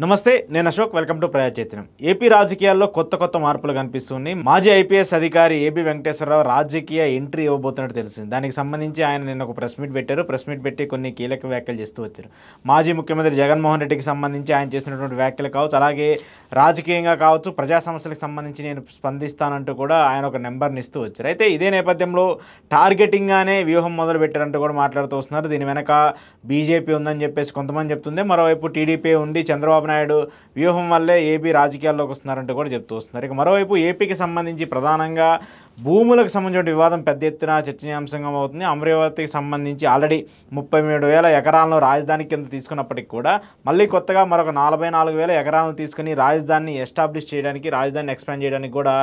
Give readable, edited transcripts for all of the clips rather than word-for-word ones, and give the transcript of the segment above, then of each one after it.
నమస్తే, నేను Ashok. Welcome to ప్రజా చైతన్యం. ఏపీ రాజకీయాల్లో కొత్త మార్పులు కనిపిస్తున్నాయి. మాజీ ఐపీఎస్ అధికారి ఏబీ వెంకటేశ్వరరావు రాజకీయ ఎంట్రీ ఇవ్వబోతున్నట్టు తెలిసింది. దానికి సంబంధించి ఆయన నిన్న ఒక ప్రెస్ మీట్ పెట్టారు. ప్రెస్ మీట్ పెట్టి కొన్ని కీలక వ్యాఖ్యలు చేస్తూ వచ్చారు. మాజీ ముఖ్యమంత్రి జగన్మోహన్ రెడ్డికి సంబంధించి ఆయన చేసినటువంటి వ్యాఖ్యలు కావచ్చు, అలాగే రాజకీయంగా కావచ్చు, ప్రజా సమస్యలకు సంబంధించి నేను స్పందిస్తానంటూ కూడా ఆయన ఒక నెంబర్ని ఇస్తూ వచ్చారు. అయితే ఇదే నేపథ్యంలో టార్గెటింగ్గానే వ్యూహం మొదలు పెట్టారంటూ కూడా మాట్లాడుతూ వస్తున్నారు. దీని వెనక బీజేపీ ఉందని చెప్పేసి కొంతమంది చెప్తుంది. మరోవైపు టీడీపీ ఉండి చంద్రబాబు నాయుడు వ్యూహం వల్లే ఏపీ రాజకీయాల్లోకి వస్తున్నారంటూ కూడా చెప్తూ వస్తున్నారు. ఇక మరోవైపు ఏపీకి సంబంధించి ప్రధానంగా భూములకు సంబంధించిన వివాదం పెద్ద ఎత్తున చర్చనీయాంశంగా అవుతుంది. అమరావతికి సంబంధించి ఆల్రెడీ 37,000 ఎకరాలను రాజధాని కింద తీసుకున్నప్పటికీ కూడా మళ్ళీ కొత్తగా మరొక 44,000 ఎకరాలను తీసుకుని రాజధానిని ఎస్టాబ్లిష్ చేయడానికి, రాజధానిని ఎక్స్పాండ్ చేయడానికి కూడా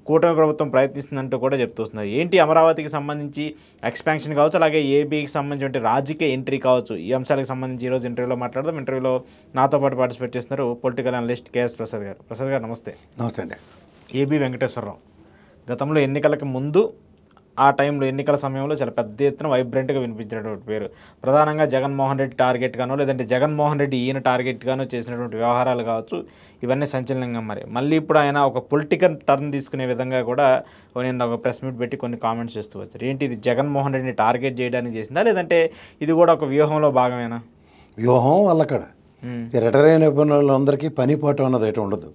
కూటమి ప్రభుత్వం ప్రయత్నిస్తుందంటూ కూడా చెప్తున్నారు. ఏంటి అమరావతికి సంబంధించి ఎక్స్పాన్షన్ కావచ్చు, అలాగే ఏపీకి సంబంధించిన రాజకీయ ఎంట్రీ కావచ్చు, ఈ అంశాలకు సంబంధించి ఈరోజు ఇంటర్వ్యూలో మాట్లాడదాం. ఇంటర్వ్యూలో నాతో పాటు పార్టిసిపేట్ చేస్తున్నారు పొలిటికల్ అనలిస్ట్ కేఎస్ ప్రసాద్ గారు. ప్రసాద్ గారు నమస్తే. నమస్తే అండి. ఏబీ వెంకటేశ్వరరావు గతంలో ఎన్నికలకు ముందు, ఆ టైంలో ఎన్నికల సమయంలో చాలా పెద్ద ఎత్తున వైబ్రెంట్గా వినిపించినటువంటి పేరు. ప్రధానంగా జగన్మోహన్ రెడ్డి టార్గెట్గానో, లేదంటే జగన్మోహన్ రెడ్డి ఈయన టార్గెట్గానో చేసినటువంటి వ్యవహారాలు కావచ్చు, ఇవన్నీ సంచలనంగా మళ్ళీ ఇప్పుడు ఆయన ఒక పొలిటికల్ టర్న్ తీసుకునే విధంగా కూడా నేను ఒక ప్రెస్ మీట్ పెట్టి కొన్ని కామెంట్స్ చేస్తూ వచ్చారు. ఏంటి ఇది జగన్మోహన్ రెడ్డిని టార్గెట్ చేయడానికి చేసిందా, లేదంటే ఇది కూడా ఒక వ్యూహంలో భాగమేనా? వ్యూహం వాళ్ళక్కడ రిటైర్ అయిన వాళ్ళందరికీ పని పాటు అన్నది అయితే ఉండదు.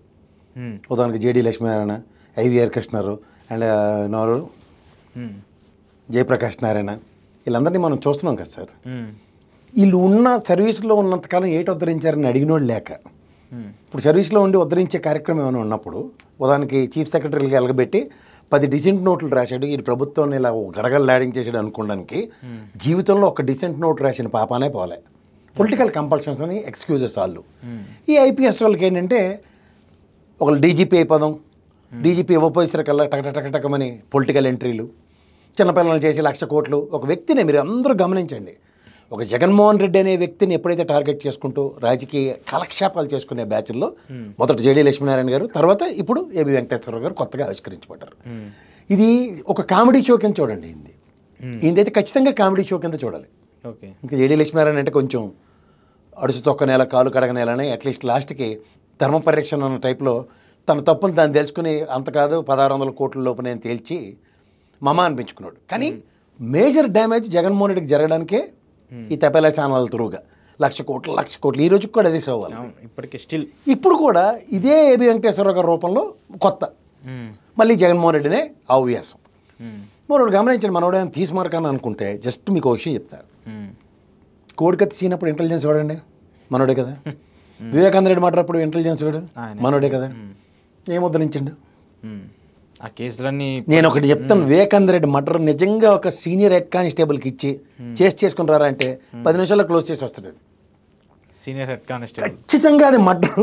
ఉదాహరణకి J D Lakshminarayana, I V R Krishnarao and నవరు జయప్రకాష్ నారాయణ, వీళ్ళందరినీ మనం చూస్తున్నాం కదా సార్. వీళ్ళు ఉన్న సర్వీస్లో ఉన్నంతకాలం ఏటి ఉద్ధరించారని అడిగినోళ్ళు లేక, ఇప్పుడు సర్వీస్లో ఉండి ఉద్ధరించే కార్యక్రమం ఏమైనా ఉన్నప్పుడు ఉదాహరణకి చీఫ్ సెక్రటరీకి ఎలగబెట్టి 10 డిసెంట్ నోట్లు రాశాడు, ఈ ప్రభుత్వాన్ని ఇలా గడగలు ల్యాడింగ్ చేసాడు అనుకోవడానికి జీవితంలో ఒక డిసెంట్ నోట్ రాసిన పాపానే పోలే. పొలిటికల్ కంపల్షన్స్ అని ఎక్స్క్యూజెస్ వాళ్ళు. ఈ ఐపీఎస్ వాళ్ళకి ఏంటంటే ఒక డీజీపీ అయిపోదాం, డీజీపీ ఇవ్వపోయేసరికల్లా టకటకటకమని పొలిటికల్ ఎంట్రీలు, చిన్నపిల్లలు చేసి 1,00,000 కోట్లు. ఒక వ్యక్తిని మీరు అందరూ గమనించండి, ఒక జగన్మోహన్ రెడ్డి అనే వ్యక్తిని ఎప్పుడైతే టార్గెట్ చేసుకుంటూ రాజకీయ కాలక్షేపాలు చేసుకునే బ్యాచ్ల్లో మొదట జేడీ లక్ష్మీనారాయణ గారు, తర్వాత ఇప్పుడు ఏబీ వెంకటేశ్వరరావు గారు కొత్తగా ఆవిష్కరించబడ్డారు. ఇది ఒక కామెడీ షో కింద చూడండి. ఈయనైతే ఖచ్చితంగా కామెడీ షో కింద చూడాలి. ఓకే. ఇంకా జేడీ లక్ష్మీనారాయణ అంటే కొంచెం అడుసు తొక్క నేల కాలు కడగ నేలని అట్లీస్ట్ లాస్ట్కి ధర్మ పరిరక్షణ అన్న టైప్లో తన తప్పును దాన్ని తెలుసుకుని అంత కాదు 1,600 కోట్ల లోపు నేను తేల్చి మమ అనిపించుకున్నాడు. కానీ మేజర్ డ్యామేజ్ జగన్మోహన్ రెడ్డికి జరగడానికే ఈ తపేలా ఛానల్ త్రూగా 1,00,000 కోట్లు ఈ రోజుకి కూడా అదే సోవాలి. ఇప్పటికీ స్టిల్ ఇప్పుడు కూడా ఇదే ఏబీ వెంకటేశ్వరరావు గారి రూపంలో కొత్త మళ్ళీ జగన్మోహన్ రెడ్డినే ఆవ్యాసం. మరోడు గమనించండి, మనోడేమైనా తీసుమారకాన్ని అనుకుంటే జస్ట్ మీకు ఒక విషయం చెప్తారు. కోడికత్తి సీనప్పుడు ఇంటెలిజెన్స్ వాడండి మనోడే కదా. వివేకానంద రెడ్డి మాట్లాడప్పుడు ఇంటెలిజెన్స్ వాడు మనోడే కదా. ఏం ఉద్ధరించండు ఆ కేసులన్నీ? నేను ఒకటి చెప్తాను, వివేకానంద రెడ్డి మర్డర్ నిజంగా ఒక సీనియర్ హెడ్ కానిస్టేబుల్కి ఇచ్చి చేసుకుని రారా అంటే 10 నిమిషాల్లో క్లోజ్ చేసి వస్తుంది. సీనియర్ హెడ్ కానిస్టేబుల్ ఖచ్చితంగా అది మర్డర్.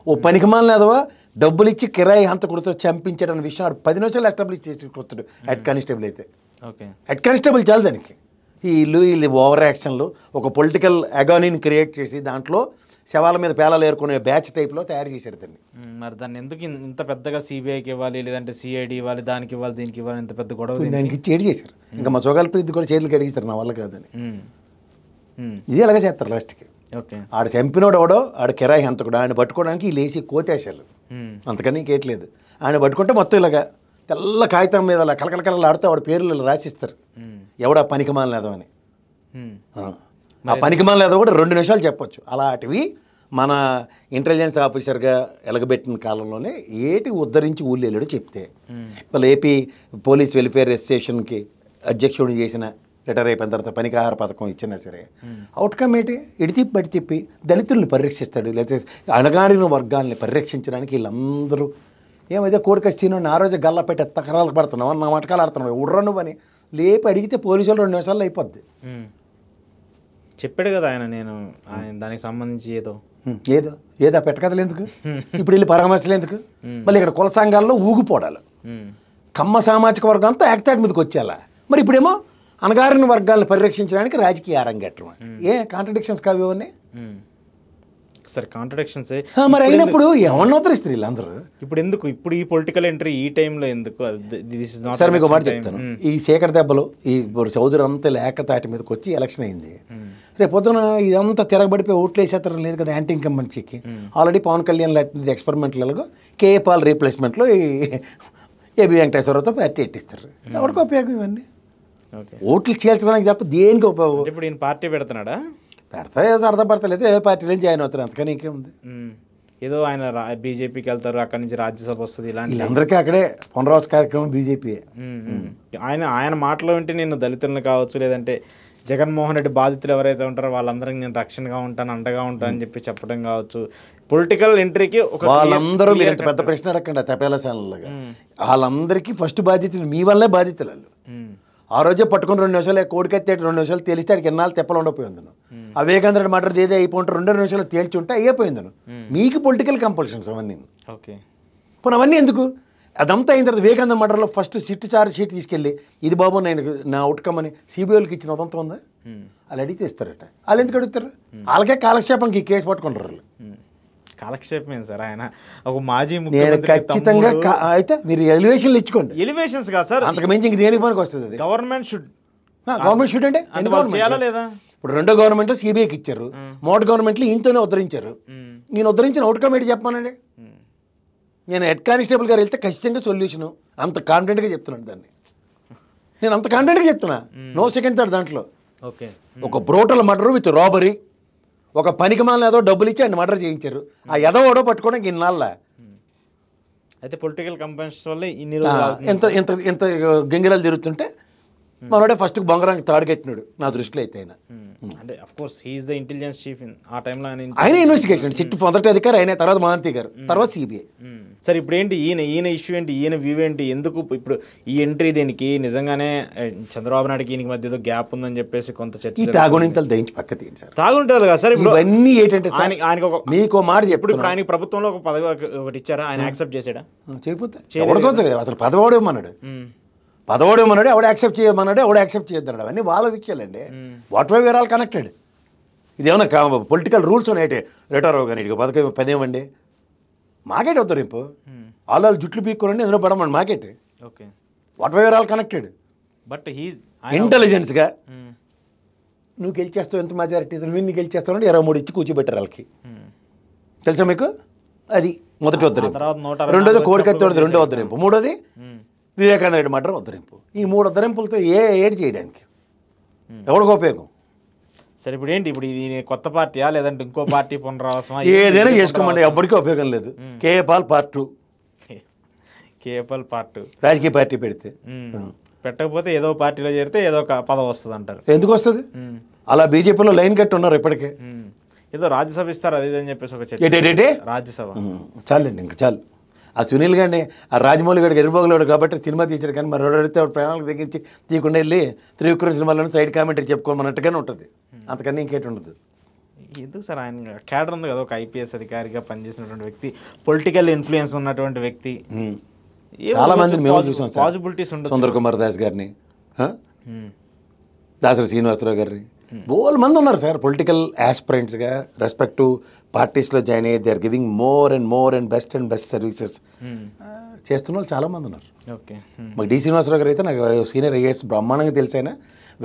ఓ పనికిమాల లేదవా డబ్బులు ఇచ్చి కిరాయి హంతకుడితో చంపించాడన్న విషయం 10 నిమిషాలు ఎస్టాబ్లిష్ చేసుకొస్తాడు హెడ్ కానిస్టేబుల్ అయితే. ఓకే. హెడ్ కానిస్టేబుల్ చాలు దానికి. వీళ్ళు ఓవర్ యాక్షన్లు ఒక పొలిటికల్ అగానీని క్రియేట్ చేసి దాంట్లో శవాల మీద పేలాలు ఏరుకునే బ్యాచ్ టైప్లో తయారు చేశారు దాన్ని. మరి దాన్ని ఎందుకు ఇంత పెద్దగా సిబిఐకి ఇవ్వాలి, లేదంటే సిఐడి ఇవ్వాలి, దానికి ఇవ్వాలి, దీనికి ఇవ్వాలి, ఇంత పెద్ద గొడవ దానికి చేడి చేశారు. ఇంకా మా సోగాల ప్రీతి కూడా చేతులు కడిగిస్తారు, నా వల్ల కాదని. ఇది ఎలాగ చేస్తారు లాస్ట్కి. ఓకే. ఆడ చంపినోడు ఎవడో ఆడ కిరాయి హంతకుడు, ఆయన పట్టుకోవడానికి లేచి కోతేశాలు, అంతకని ఇంకేట్లేదు. ఆయన పట్టుకుంటే మొత్తం ఇలాగా తెల్ల కాగితం మీద అలా కలకలకలలు ఆడితే ఆవిడ పేర్లు రాసిస్తారు, ఎవడా పనికిమాల లేదో అని. ఆ పనికిమాల లేదో కూడా 2 నిమిషాలు చెప్పొచ్చు. అలాంటివి మన ఇంటెలిజెన్స్ ఆఫీసర్గా ఎలగబెట్టిన కాలంలోనే ఏటి ఉద్ధరించి ఊళ్ళో వెళ్ళాడు చెప్తే, వాళ్ళు ఏపీ పోలీస్ వెల్ఫేర్ అసోసియేషన్కి అధ్యక్షుడు చేసిన రిటైర్ అయిపోయిన తర్వాత పనికాహార పథకం ఇచ్చినా సరే అవుట్కమ్ ఏంటి? ఇడితిప్పి బడి తిప్పి దళితుల్ని పరిరక్షిస్తాడు, లేకపోతే అణగారిన వర్గాల్ని పరిరక్షించడానికి వీళ్ళందరూ ఏమైతే కోడికస్తీనో ఆ రోజు గల్లా పెట్టి తకరాలకు పడుతున్నావు, నా మటకాలు ఆడుతున్నావు, ఉర్ర నువ్వని లేపి అడిగితే పోలీసులు 2 నిమిషాల్లో అయిపోద్ది. చెప్పాడు కదా ఆయన, నేను ఆయన దానికి సంబంధించి ఏదో పెట్టకథలు ఎందుకు, ఇప్పుడు వెళ్ళి పరామర్శలు ఎందుకు, మళ్ళీ ఇక్కడ కుల సంఘాల్లో ఊగిపోడాలి, కమ్మ సామాజిక వర్గం అంతా యాక్టాడ్ మీదకి వచ్చేలా. మరి ఇప్పుడేమో అణగారిన వర్గాలను పరిరక్షించడానికి రాజకీయ అరంగేట్రం. కాంట్రడిక్షన్స్ కావు ఇవన్నీ. Sir contradictions. మరి అయినప్పుడు ఎవరిని ఉత్తరిస్తారు వీళ్ళందరూ? ఇప్పుడు ఎందుకు ఇప్పుడు ఈ పొలిటికల్ ఎంట్రీ ఈ టైంలో ఎందుకు? This is not. సార్ మీకు మాట చెప్తాను, ఈ శేఖర్ దెబ్బలు ఈ చౌదరి అంతా లేక తాటి మీదకి వచ్చి ఎలక్షన్ అయింది. రేపు పొద్దున ఇదంతా తిరగబడిపోయి ఓట్లు వేసేస్తారు లేదు కదా యాంటీ ఇన్కంబెన్సీకి. ఆల్రెడీ పవన్ కళ్యాణ్ లాంటి ఎక్స్పెరిమెంట్లలో కేఏ పాల్ రీప్లేస్మెంట్లో ఈ ఏబి వెంకటేశ్వరరావుతో పార్టీ ఎట్టిస్తారు. ఎవరికి ఉపయోగం ఇవన్నీ? ఓట్లు చేల్చడానికి తప్ప దేనికి ఉపయోగం? ఇప్పుడు ఈయన పార్టీ పెడుతున్నాడా? పెడతా సరదా పడతలేదు, ఏ పార్టీలో జాయిన్ అవుతారు, అంతకని ఇంకేముంది. ఏదో ఆయన బీజేపీకి వెళ్తారు, అక్కడి నుంచి రాజ్యసభ వస్తుంది, ఇలాంటి వీళ్ళందరికీ అక్కడే పునరావాస కార్యక్రమం బీజేపీ. ఆయన మాటలో వింటే నేను దళితులను కావచ్చు, లేదంటే జగన్మోహన్ రెడ్డి బాధితులు ఎవరైతే ఉంటారో వాళ్ళందరికీ నేను రక్షణగా ఉంటాను, అండగా ఉంటాను అని చెప్పి చెప్పడం కావచ్చు. పొలిటికల్ ఎంట్రీకి ఒక వాళ్ళందరూ మీరు పెద్ద ప్రశ్న అడగండి తపేలా ఛానల్గా, వాళ్ళందరికీ ఫస్ట్ బాధ్యతలు మీ వల్లే బాధ్యతలు. వాళ్ళు ఆ రోజే పట్టుకుని 2 నిమిషాలు కోడికెత్తే 2 నిమిషాలు తేలిస్తే ఆడికి ఎన్నాళ్ళు తెప్పలు ఉండపోయిందను. ఆ వివేకానంద రెడ్డి మాట ఏదో అయిపోయింటే 2 నిమిషాలు తేల్చి ఉంటే అయిపోయిందను. మీకు పొలిటికల్ కంపల్షన్స్ అవన్నీ. ఓకే, పోనీ అవన్నీ ఎందుకు? అదంతా అయిన తర్వాత వివేకానంద మర్డర్లో ఫస్ట్ చార్జ్ షీట్ తీసుకెళ్ళి ఇది బాబు నేను నా అవుట్కమ్ అని సిబిఐకి ఇచ్చిన అదంతా ఉందా? వాళ్ళు అడిగితే ఇస్తారట. వాళ్ళు ఎందుకు అడుగుతారు? వాళ్ళకే కాలక్షేపంకి ఈ కేసు పట్టుకుంటారు వాళ్ళు. కాలక్షేపమే సార్. ఆయన ఒక మాజీ ముఖ్యమంత్రి ఖచ్చితంగా అయితే మీరు ఎలివేషన్లు ఇచ్చుకోండి. ఎలివేషన్స్ కాదు సార్, అంతకు మించి ఇంక దేనికి పనికి వస్తుంది? గవర్నమెంట్ షుడ్ అంటే చేయాలా లేదా? ఇప్పుడు రెండో గవర్నమెంట్లో సిబిఐకి ఇచ్చారు, మొదటి గవర్నమెంట్లో ఈయనతోనే ఉద్ధరించారు. నేను ఉద్ధరించిన అవుట్కమ్ ఏంటి చెప్పమానండి? నేను హెడ్ కానిస్టేబుల్ గారు వెళ్తే ఖచ్చితంగా సొల్యూషను అంత కాన్ఫిడెంట్గా చెప్తున్నాను దాన్ని. నేను అంత కాన్ఫిడెంట్గా చెప్తున్నా, నో సెకండ్ థర్డ్ దాంట్లో. ఓకే, ఒక బ్రోటల్ మర్డర్ విత్ రాబరీ, ఒక పనికి మాలిన ఏదో డబ్బులు ఇచ్చి ఆయన మర్డర్ చేయించారు. ఆ ఎదవడో పట్టుకోవడానికి ఇన్నాళ్ళ. అయితే పొలిటికల్ కంపెనీస్ వల్ల ఎంత ఎంత ఎంత గింగిరాలు తిరుగుతుంటే మనోడే ఫస్ట్ బొంగరానికి తాడుకెట్టినాడు నా దృష్టిలో అయితే. ఆయన అంటే of course he is the intelligence chief ఆ టైంలో ఆయన ఇన్వెస్టిగేషన్ సిట్ మొదటి అధికారి ఆయన, తర్వాత మహాంతి గారు, తర్వాత సిబిఐ. సరే ఇప్పుడు ఏంటి ఈయన ఇష్యూ ఏంటి, ఈయన వ్యూ ఏంటి, ఎందుకు ఇప్పుడు ఈ ఎంట్రీ దీనికి? నిజంగానే చంద్రబాబు నాయుడుకి ఈయనకి మధ్య ఏదో గ్యాప్ ఉందని చెప్పేసి కొంత చర్చ. ఈ తాగునింతలు దయించి పక్క తీయండి సార్. తాగుంటుంది కదా సార్. ఇప్పుడు ఇవన్నీ ఏంటంటే ఆయనకి ఒక మీకు మాట ఇప్పుడు ఆయనకి ప్రభుత్వంలో ఒక పదవి ఒకటి ఇచ్చారా? ఆయన యాక్సెప్ట్ చేసాడా? చేయకపోతే ఎవరికొద్దు అసలు పదవాడు ఏమన్నాడు? పదవాడు ఏమన్నాడు, ఎవడు యాక్సెప్ట్ చేయమన్నాడు, ఎవడు యాక్సెప్ట్ చేయొద్దన్నాడు. అవన్నీ వాళ్ళ విషయాలండి. What why where all connected. ఇదేమన్నా పొలిటికల్ రూల్స్ ఉన్నాయంటే రేటారావు కానీ ఇక పని ఇవ్వండి మాకేట్ అవుతారు. రేపు వాళ్ళు జుట్లు పీక్కోరండి ఎందులో పడమండి మాకేట్. Okay, what why where all connected. But ఇంటెలిజెన్స్గా నువ్వు గెలిచేస్తావు, ఎంత మెజారిటీ నువ్వు గెలిచేస్తావు అంటే 23 ఇచ్చి కూర్చోబెట్టారు వాళ్ళకి. తెలుసా మీకు? అది మొదటి ఉద్ధరింపు. రెండోది కోడికత్తోడిది రెండో ఉద్ధరింపు. మూడోది వివేకానంద రెడ్డి మర్డర్ ఉద్ధరింపు. ఈ 3 ఉద్ధరింపులతో ఏడు చేయడానికి ఎవరికి ఉపయోగం? సరే ఇప్పుడు ఏంటి, ఇప్పుడు ఇది కొత్త పార్టీయా లేదంటే ఇంకో పార్టీ పునరావాసమా? ఏదైనా చేసుకోమండి, ఎవ్వరికీ ఉపయోగం లేదు. కేఏ పాల్ పార్ట్ 2, కేఏ పాల్ పార్ట్ 2 రాజకీయ పార్టీ పెడితే పెట్టకపోతే ఏదో పార్టీలో చేరితే ఏదో ఒక పదవి వస్తుంది అంటారు. ఎందుకు వస్తుంది? అలా బీజేపీలో లైన్ కట్టి ఉన్నారు ఇప్పటికే. ఏదో రాజ్యసభ ఇస్తారు అది అని చెప్పేసి ఒక చర్చ. రాజ్యసభ చాలండి, ఇంకా చాలు. ఆ సునీల్ గారిని ఆ రాజమౌళి గారికి ఎరుబోగలేడు కాబట్టి సినిమా తీశారు, కానీ మరి అడిగితే ప్రణాళిక తగ్గించి తీయకుండా వెళ్ళి త్రివిక్రమ్ సినిమాలను సైడ్ కామెంటరీ చెప్పుకోమన్నట్టుగానే ఉంటుంది. అంతకన్నా ఇంకేటి ఉండదు. ఎందుకు సార్? ఆయన క్యాడర్ ఉంది కదా, ఒక ఐపీఎస్ అధికారిగా పనిచేసినటువంటి వ్యక్తి, పొలిటికల్ ఇన్ఫ్లుయెన్స్ ఉన్నటువంటి వ్యక్తి. చాలా మందిని మేము చూసాం సార్. పాసిబిలిటీస్ ఉండదు. సుందర్ కుమార్ దాస్ గారిని, దాసరి శ్రీనివాసరావు గారిని, బోల్ మంది ఉన్నారు సార్ పొలిటికల్ ఆస్పిరెంట్స్గా రెస్పెక్టివ్ పార్టీస్లో జాయిన్ అయ్యి they are giving more and best services చేస్తున్న వాళ్ళు చాలామంది ఉన్నారు. ఓకే, మాకు డి శ్రీనివాసరావు గారు అయితే నాకు సీనియర్ ఐఏఎస్ బ్రహ్మాండంగా తెలిసైనా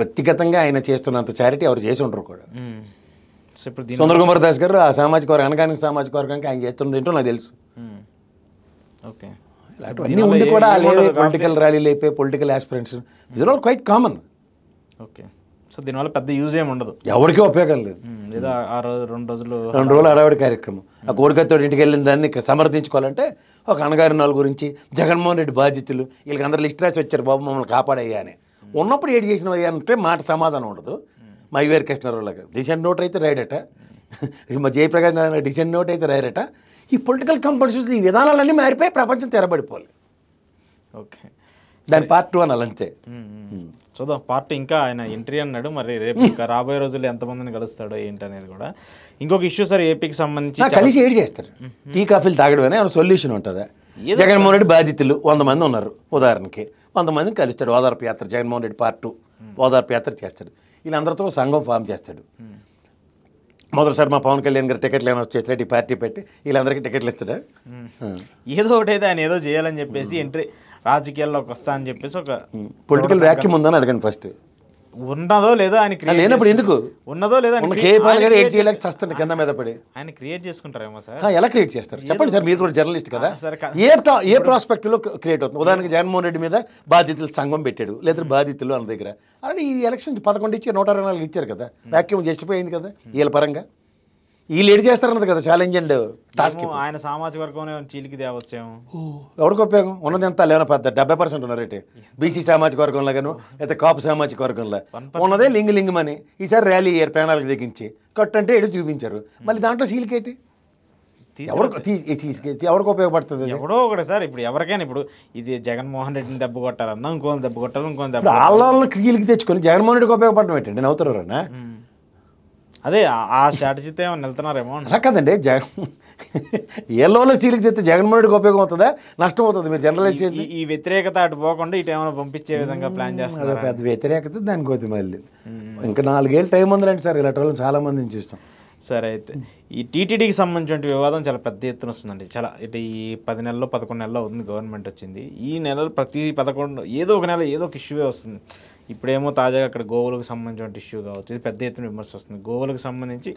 వ్యక్తిగతంగా ఆయన చేస్తున్నంత చారిటీ ఎవరు చేసి ఉంటారు కూడా. సుందర్ కుమార్ దాస్ గారు ఆ సామాజిక వర్గం అనగానే సామాజిక వర్గానికి ఆయన చేస్తున్నది ఏంటో నాకు తెలుసు. ఓకే, అన్నీ ఉండి కూడా పొలిటికల్ ర్యాలీలు అయిపోయి political aspirants this are all quite common. Okay, so దీనివల్ల పెద్ద యూజ్ ఏమి ఉండదు, ఎవరికీ ఉపయోగం లేదు. లేదా ఆ రోజు 2 రోజులు అడవాడి కార్యక్రమం. ఆ కోడికత్తోడు ఇంటికి వెళ్ళిన దాన్ని సమర్థించుకోవాలంటే ఒక అన్నగారి నాలుగు గురించి జగన్మోహన్ రెడ్డి బాధ్యతలు వీళ్ళకి అందరూ లిస్ట్ రాసి వచ్చారు, బాబు మమ్మల్ని కాపాడయ్యా అని. ఉన్నప్పుడు ఏడు చేసినవయ్యా అంటే మాట సమాధానం ఉండదు. మా ఐవేర్ కృష్ణారావు లాగా డిసెంట్ నోట్ అయితే రాయడట, మా జయప్రకాష్ నారాయణ డిసెంట్ నోట్ అయితే రాయరట. ఈ పొలిటికల్ కంపల్సరీస్ ఈ విధానాలన్నీ మారిపోయి ప్రపంచం తెరబడిపోవాలి. ఓకే, దాని పార్ట్ 2 అనాలి అంతే. చూద్దాం పార్ట్ ఇంకా ఆయన ఎంట్రీ అన్నాడు, మరి రేపు ఇంకా రాబోయే రోజుల్లో ఎంతమందిని కలుస్తాడో ఏంటి అనేది కూడా ఇంకొక ఇష్యూ సార్. ఏపీకి సంబంధించి కలిసి ఏడు చేస్తారు, టీ కాఫీలు తాగడమనే ఏమైనా సొల్యూషన్ ఉంటుందా? జగన్మోహన్ రెడ్డి బాధితులు 100 మంది ఉన్నారు ఉదాహరణకి, 100 మందిని కలుస్తాడు. ఓదార్పు యాత్ర, జగన్మోహన్ రెడ్డి పార్ట్ 2 ఓదార్పు యాత్ర చేస్తాడు. వీళ్ళందరితో సంఘం ఫామ్ చేస్తాడు. మొదటిసారి మా పవన్ కళ్యాణ్ గారు టికెట్లు ఏమైనా వచ్చేసి ఈ పార్టీ పెట్టి వీళ్ళందరికీ టికెట్లు ఇస్తాడా? ఏదో ఒకటి అయితే ఆయన ఏదో చేయాలని చెప్పేసి ఎంట్రీ రాజకీయాల్లోకి వస్తా అని చెప్పేసి ఒక పొలిటికల్ వ్యాక్యూమ్ ఉందని అడగండి ఫస్ట్. ఉన్నదో లేదో ఆయన లేనప్పుడు ఎందుకు ఉన్నదో లేదో కింద మీద పడి ఆయన క్రియేట్ చేసుకుంటారేమో సార్. ఎలా క్రియేట్ చేస్తారు చెప్పండి సార్, మీరు కూడా జర్నలిస్ట్ కదా. ఏ ప్రాస్పెక్ట్ లో క్రియేట్ అవుతుంది? ఉదాహరణకి జగన్మోహన్ రెడ్డి మీద బాధితుల సంఘం పెట్టాడు, లేదా బాధితులు అన్న దగ్గర అలాగే ఈ ఎలక్షన్ 11 ఇచ్చి 124 ఇచ్చారు కదా, వ్యాక్యూమ్ చేసిపోయింది కదా వీళ్ళ పరంగా. వీళ్ళు ఏడు చేస్తారన్నది కదా ఛాలెంజ్ అండ్ టాస్క్. ఆయన సామాజిక వర్గం చీలికి తేవచ్చేమో. ఎవరికి ఉపయోగం ఉన్నది ఎంత? 70% ఉన్నారేంటి బీసీ సామాజిక వర్గంలో గాను లేదా కాపు సామాజిక వర్గంలో ఉన్నదే లింగమని. ఈసారి ర్యాలీ అయ్యారు ప్రాణాలకు తెగించి కట్టు అంటే ఏడు చూపించారు, మళ్ళీ దాంట్లో సీలికేటి ఎవరికి ఉపయోగపడుతుంది? ఎవడో ఒకటి సార్. ఇప్పుడు ఎవరికైనా ఇప్పుడు ఇది జగన్మోహన్ రెడ్డిని దెబ్బ కొట్టాలన్నా ఇంకోని దెబ్బ కొట్టాలి, ఇంకోని దెబ్బ వాళ్ళని క్రియలకి తెచ్చుకొని జగన్మోహన్ రెడ్డికి ఉపయోగపడడం ఏంటండి? నవ్వుతారు. అదే ఆ స్ట్రాటజీతో ఏమన్నా వెళ్తున్నారేమో. అలా కదండి, ఏళ్ళలో సీలికి తెస్తే జగన్మోహన్ రెడ్డికి ఉపయోగం అవుతుందా నష్టం అవుతుంది? మీరు జనరలైజ్ చేసి ఈ వ్యతిరేకత అటు పోకుండా ఇటు ఏమైనా పంపించే విధంగా ప్లాన్ చేస్తారు. పెద్ద వ్యతిరేకత దానికి పోతే మళ్ళీ ఇంకా 4 ఏళ్ళు టైం ఉందండి సార్. ఇలాంటి వాళ్ళని చాలా మందిని చూస్తాం. సరే, అయితే ఈ టీటీడీకి సంబంధించిన వివాదం చాలా పెద్ద ఎత్తున వస్తుందండి. చాలా ఇటు ఈ 10 నెలల్లో 11 నెలల్లో ఉంది గవర్నమెంట్ వచ్చింది. ఈ నెలలు ప్రతి 11 ఏదో ఒక నెల ఏదో ఒక ఇష్యూవే వస్తుంది. ఇప్పుడేమో తాజాగా అక్కడ గోవులకు సంబంధించిన ఇష్యూ కావచ్చు, ఇది పెద్ద ఎత్తున విమర్శ వస్తుంది. గోవులకు సంబంధించి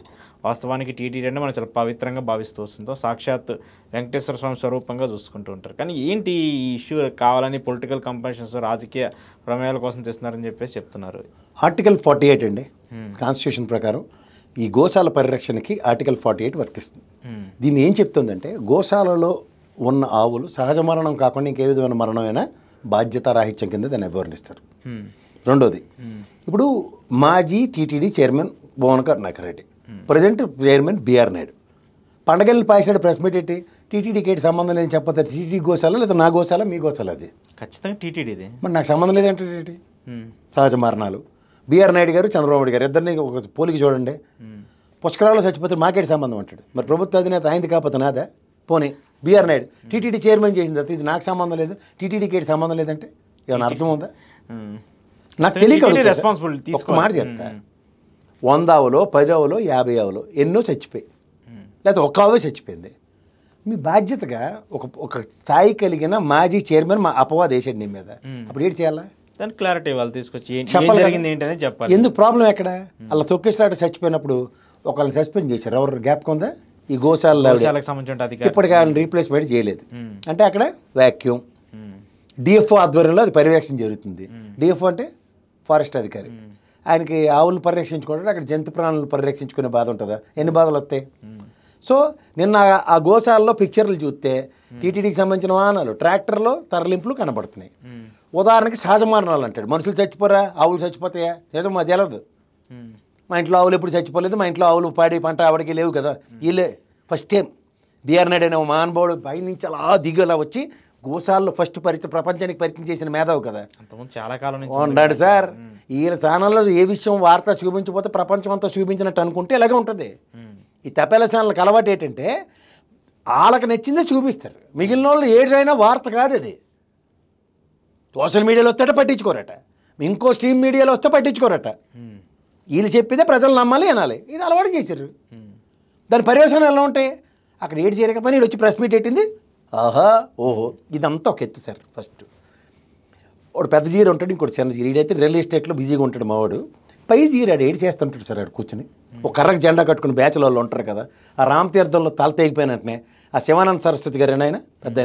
వాస్తవానికి టీటీడీ అంటే మనం చాలా పవిత్రంగా భావిస్తూ వస్తుందో సాక్షాత్ వెంకటేశ్వర స్వామి స్వరూపంగా చూసుకుంటూ ఉంటారు. కానీ ఏంటి ఈ ఇష్యూ కావాలని పొలిటికల్ కంపల్షన్స్ రాజకీయ ప్రమేయాల కోసం చేస్తున్నారని చెప్పేసి చెప్తున్నారు. ఆర్టికల్ 48 అండి కాన్స్టిట్యూషన్ ప్రకారం ఈ గోశాల పరిరక్షణకి ఆర్టికల్ 48 వర్తిస్తుంది. దీన్ని ఏం చెప్తుందంటే గోశాలలో ఉన్న ఆవులు సహజ మరణం కాకుండా ఇంకే విధమైన మరణమైనా బాధ్యతారాహిత్యం కింద దాన్ని అభివర్ణిస్తారు. రెండోది, ఇప్పుడు మాజీ TTD chairman Bhumana Karunakar Reddy, present chairman B R Naidu పండగల్ని పాసినాడు ప్రెస్ మీట్ ఎట్టి టీటీడీకి ఏంటి సంబంధం లేదని చెప్పొద్దు. టీటీడీ గోశాల లేదా నా గోశాల మీ గోశాల? అది ఖచ్చితంగా టీటీడీది. మరి నాకు సంబంధం లేదంటే టీటీ సహజ మరణాలు. బిఆర్ నాయుడు గారు చంద్రబాబు నాయుడు గారు ఇద్దరిని ఒక పోలికి చూడండి. పుష్కరాల్లో చచ్చిపోతే మాకేటి సంబంధం అంటాడు. మరి ప్రభుత్వ అధినేత అయింది కాకపోతే నాదా? పోనీ బిఆర్ నాయుడు టీటీడీ చైర్మన్ చేసింది అది, ఇది నాకు సంబంధం లేదు, టీటీడీకి ఏంటి సంబంధం లేదంటే ఏమైనా అర్థం ఉందా? నాకు తెలియక రెస్పాన్సిబిలిటీ ఒక మాట చెప్తా. 100 ఆవులో 10 ఆవులో 50 ఆవులో ఎన్నో చచ్చిపోయి, లేకపోతే ఒక్క ఆవే చచ్చిపోయింది. మీ బాధ్యతగా ఒక స్థాయి కలిగిన మాజీ చైర్మన్ మా అపవాదం వేసాడు నీ మీద, అప్పుడు ఏంటి చేయాలా? దానికి క్లారిటీ వాళ్ళు తీసుకొచ్చి జరిగింది ఏంటనే చెప్పాలి. ఎందుకు ప్రాబ్లం ఎక్కడ? అలా తొక్కేసినట్టు చచ్చిపోయినప్పుడు ఒకళ్ళని సస్పెండ్ చేశారు. ఎవరు జ్ఞాపకం ఉందా? ఈ గోశాలకు సంబంధించిన ఇప్పటికీ ఆయన రీప్లేస్మెంట్ చేయలేదు అంటే అక్కడ వ్యాక్యూమ్. డిఎఫ్ఓ ఆధ్వర్యంలో అది పర్యవేక్షణ జరుగుతుంది. డిఎఫ్ఓ అంటే ఫారెస్ట్ అధికారి. ఆయనకి ఆవులను పరిరక్షించుకుంటే అక్కడ జంతు ప్రాణులను పరిరక్షించుకునే బాధ ఉంటుందా? ఎన్ని బాధలు వస్తాయి? సో నిన్న ఆ గోశాలలో పిక్చర్లు చూస్తే టీటీడీకి సంబంధించిన వాహనాలు ట్రాక్టర్లో తరలింపులు కనబడుతున్నాయి. ఉదాహరణకి సహజ మరణాలు అంటాడు. మనుషులు చచ్చిపోరా, ఆవులు చచ్చిపోతాయా? నిజం మా తెలదు. మా ఇంట్లో ఆవులు ఎప్పుడు చచ్చిపోలేదు, మా ఇంట్లో ఆవులు పాడి పంట ఆవిడకి లేవు కదా. వీళ్ళే ఫస్ట్ టైం బిఆర్ నాయుడు అనే మహానుభావుడు పైనుంచి అలా దిగలా వచ్చి గోశాలలో ఫస్ట్ ప్రపంచానికి పరిచయం చేసిన మేధావు కదా, చాలా కాలం ఉన్నాడు సార్. ఈయన ఛానల్లో ఏ విషయం వార్త చూపించకపోతే ప్రపంచం అంతా చూపించినట్టు అనుకుంటే ఇలాగే ఉంటుంది. ఈ తపేల ఛానల్కి అలవాటు ఏంటంటే వాళ్ళకి నచ్చిందే చూపిస్తారు, మిగిలిన వాళ్ళు ఏదైనా వార్త కాదు అది. సోషల్ మీడియాలో వస్తే పట్టించుకోరట, ఇంకో స్ట్రీమ్ మీడియాలో వస్తే పట్టించుకోరట. వీళ్ళు చెప్పితే ప్రజలు నమ్మాలి అనాలి. ఇది అలవాటు చేశారు. దాని పర్యవసానం ఎలా ఉంటాయి? అక్కడ ఏడు చేయకపోయినా వీడు వచ్చి ప్రెస్ మీట్ పెట్టింది, ఆహా ఓహో ఇదంతా ఒక ఎత్తు సార్. ఫస్ట్ వాడు పెద్ద జీరు ఉంటాడు, ఇంకోటి చిన్న జీరు. వీడైతే రియల్ ఎస్టేట్లో బిజీగా ఉంటాడు మావాడు. పై జీరు ఆడు ఏడు చేస్తుంటాడు సార్. ఆడు కూర్చొని ఒక కర్రకు జెండా కట్టుకుని బ్యాచ్ల వాళ్ళు ఉంటారు కదా, ఆ రామతీర్థంలో తల తెగిపోయినట్టునే ఆ శివానంద సరస్వతి గారు ఆయన పెద్ద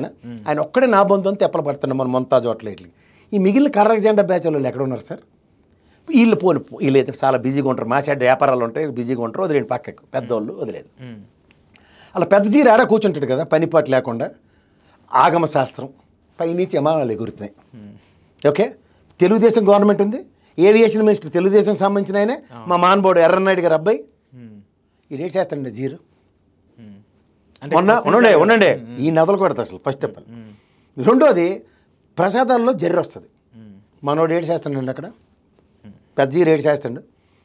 ఆయన ఒక్కడే నా బంధు అని తెప్పలు పడుతున్నాం మన మొంతాజ్ హోటల్ ఇట్లకి. ఈ మిగిలిన కర్రకు జెండా బ్యాచ్ వాళ్ళు ఎక్కడ ఉన్నారు సార్? వీళ్ళైతే చాలా బిజీగా ఉంటారు. మా సైడ్ వ్యాపారాలు ఉంటాయి, బిజీగా ఉంటారు. వదిలేండి పక్కకు, పెద్దవాళ్ళు వదిలేండి. అలా పెద్ద జీరు ఆడ కూర్చుంటాడు కదా, పనిపాటు లేకుండా. ఆగమ శాస్త్రం పైనుంచి విమానాలు ఎగురుతున్నాయి. ఓకే, తెలుగుదేశం గవర్నమెంట్ ఉంది, ఏవియేషన్ మినిస్టర్ తెలుగుదేశం సంబంధించిన ఆయనే మా మానబోడు ఎర్రన్నాయుడు గారు అబ్బాయి. ఇదేం చేస్తాడండి జీరో? ఉండండి ఈ నదులు కొడతా అసలు ఫస్ట్ ఆఫ్ ఆల్. రెండోది ప్రసాదాల్లో జర్రి వస్తుంది. మనోడు ఏడు చేస్తాడండి అక్కడ, పెద్ద జీరు ఏడు చేస్తాడు.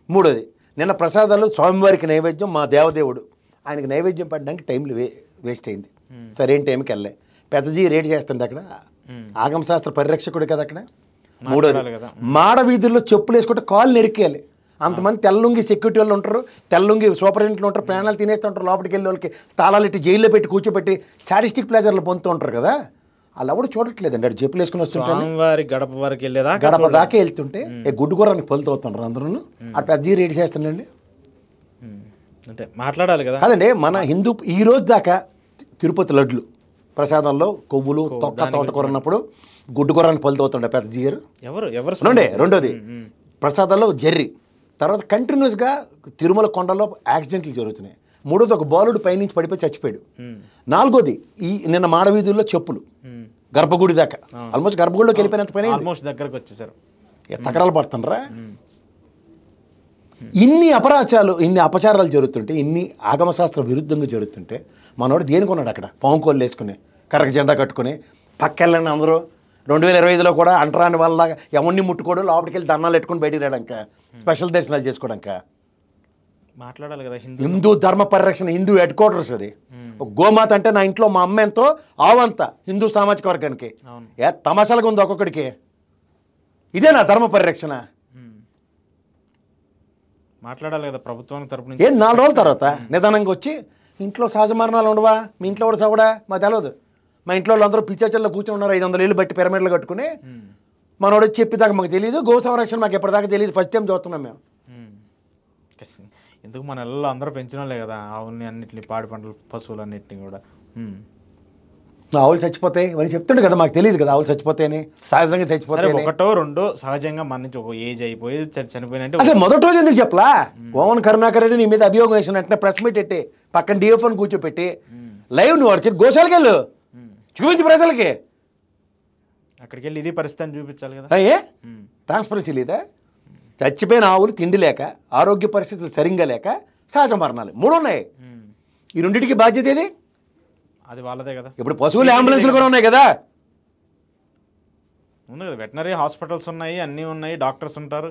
మూడోది నిన్న ప్రసాదాలు స్వామివారికి నైవేద్యం, మా దేవదేవుడు ఆయనకి నైవేద్యం పడడానికి టైంలు వేస్ట్ అయింది, సరైన టైంకి వెళ్ళే. పెద్ద జీరు ఏడు చేస్తాడు అక్కడ, ఆగమశాస్త్ర పరిరక్షకుడు కదా అక్కడ. మూడోది మాడ వీధుల్లో చెప్పులు వేసుకుంటే కాళ్ళు నెరికేయాలి. అంతమంది తెల్లుంగి సెక్యూరిటీ వాళ్ళు ఉంటారు, తెల్లుంగి సూపరింటెంట్లు ఉంటారు, ప్రాణాలు తినేస్తుంటారు, లోపలికి వెళ్ళే వాళ్ళకి తాళాలు ఇట్టి జైల్లో పెట్టి కూర్చోబెట్టి సాడిస్టిక్ ప్లేజర్లు పొందుతూ ఉంటారు కదా, వాళ్ళు ఎవరు చూడట్లేదండి. అటు చెప్పులు వేసుకుని వస్తుంటారు, వారి గడప వరకు వెళ్ళేదా, గడప దాకా వెళ్తుంటే గుడ్డు గుర్రానికి పలుతూ అవుతున్నారు అందరూ. ఆ పెద్ద రెడీ చేస్తానండి అంటే మాట్లాడాలి కదా. కాదండి, మన హిందూ ఈ రోజు దాకా తిరుపతి లడ్లు ప్రసాదంలో కొవ్వులు తొక్క తోటకూర ఉన్నప్పుడు గుడ్డు గుర్రానికి పలుతూ అవుతుండే పెద్ద జీరు ఎవరు రెండోది ప్రసాదాల్లో జర్రి. తర్వాత కంటిన్యూస్గా తిరుమల కొండలో యాక్సిడెంట్లు జరుగుతున్నాయి. మూడోది ఒక బాలుడు పైనుంచి పడిపోయి చచ్చిపోయాడు. నాలుగోది ఈ నిన్న మాడవీధుల్లో చెప్పులు గర్భగుడి దాకా, ఆల్మోస్ట్ గర్భగుడిలోకి వెళ్ళిపోయినంత పని దగ్గరకు వచ్చేసారు, తకరాలు పడుతుండ్రా. ఇన్ని అపచారాలు జరుగుతుంటే, ఇన్ని ఆగమశాస్త్ర విరుద్ధంగా జరుగుతుంటే మనోడు దేనికొన్నాడు అక్కడ పాంకోళ్ళు వేసుకుని కరక జెండా కట్టుకుని పక్కెళ్ళని అందరూ 2025లో కూడా అంటరాని వాళ్ళ ఎవరిని ముట్టుకోవడం, లోపలికి వెళ్ళి దండాలు పెట్టుకుని బయటికి రావడాక, స్పెషల్ దర్శనాలు చేసుకోవడాక. మాట్లాడాలి కదా. హిందూ ధర్మ పరిరక్షణ హిందూ హెడ్ క్వార్టర్స్ అది. గోమాత అంటే నా ఇంట్లో మా అమ్మ ఎంతో ఆవంత హిందూ సామాజిక వర్గానికి తమాషాలుగా ఉంది ఒక్కొక్కడికి. ఇదే నా ధర్మ పరిరక్షణ. మాట్లాడాలి కదా ప్రభుత్వానికి తరపున. 4 రోజుల తర్వాత నిదానంగా వచ్చి ఇంట్లో సహజ మరణాలు ఉండవా, మీ ఇంట్లో కూడా సవడా మాకు తెలియదు, మా ఇంట్లో వాళ్ళందరూ పిచ్చాచల్లో కూర్చొని ఉన్నారు 500 ఏళ్ళు బట్టి పిరమిడ్లు కట్టుకుని, మనోడు చెప్పేదాకా మాకు తెలియదు, గో సంరక్షణ మాకు ఎప్పటిదాకా తెలియదు, ఫస్ట్ టైం చూస్తున్నాం మేము. ఎందుకు మన ఇళ్ళలో అందరూ పెంచినోళ్ళే కదా ఆవుల్ని, అన్నింటినీ, పాడి పంటలు, పశువులు అన్నింటినీ కూడా. ఆవులు చచ్చిపోతాయి అని చెప్తుండే కదా, మాకు తెలియదు కదా ఆవులు చచ్చిపోతాయని, సహజంగా చచ్చిపోతాయి. ఒకటో రెండో సహజంగా మన నుంచి ఒక ఏజ్ అయిపోయి చనిపోయినట్టు. అసలు మొదటి రోజు ఎందుకు చెప్పలా? గోవన్ కరుణాకర్ రెడ్డి నీ మీద అభియోగం వేసిన వెంటనే ప్రెస్ మీట్ పెట్టి పక్కన డిఎఫ్ఓని కూర్చోపెట్టి లైవ్ నువ్వు వాడికి గోశాలకి వెళ్ళు, చూపించి ప్రజలకి, అక్కడికి వెళ్ళి ఇది పరిస్థితి చూపించాలి కదా. ట్రాన్స్పరెన్సీ లేదా? చచ్చిపోయిన ఆవులు తిండి లేక, ఆరోగ్య పరిస్థితులు సరిగ్గా లేక, సహజ మరణాలు 3 ఉన్నాయి. ఈ రెండింటికి బాధ్యత ఏది? అది వాళ్ళదే కదా. ఇప్పుడు పశువులు అంబులెన్స్లు కూడా ఉన్నాయి కదా, ఉంది కదా, వెటనరీ హాస్పిటల్స్ ఉన్నాయి, అన్నీ ఉన్నాయి, డాక్టర్స్ ఉంటారు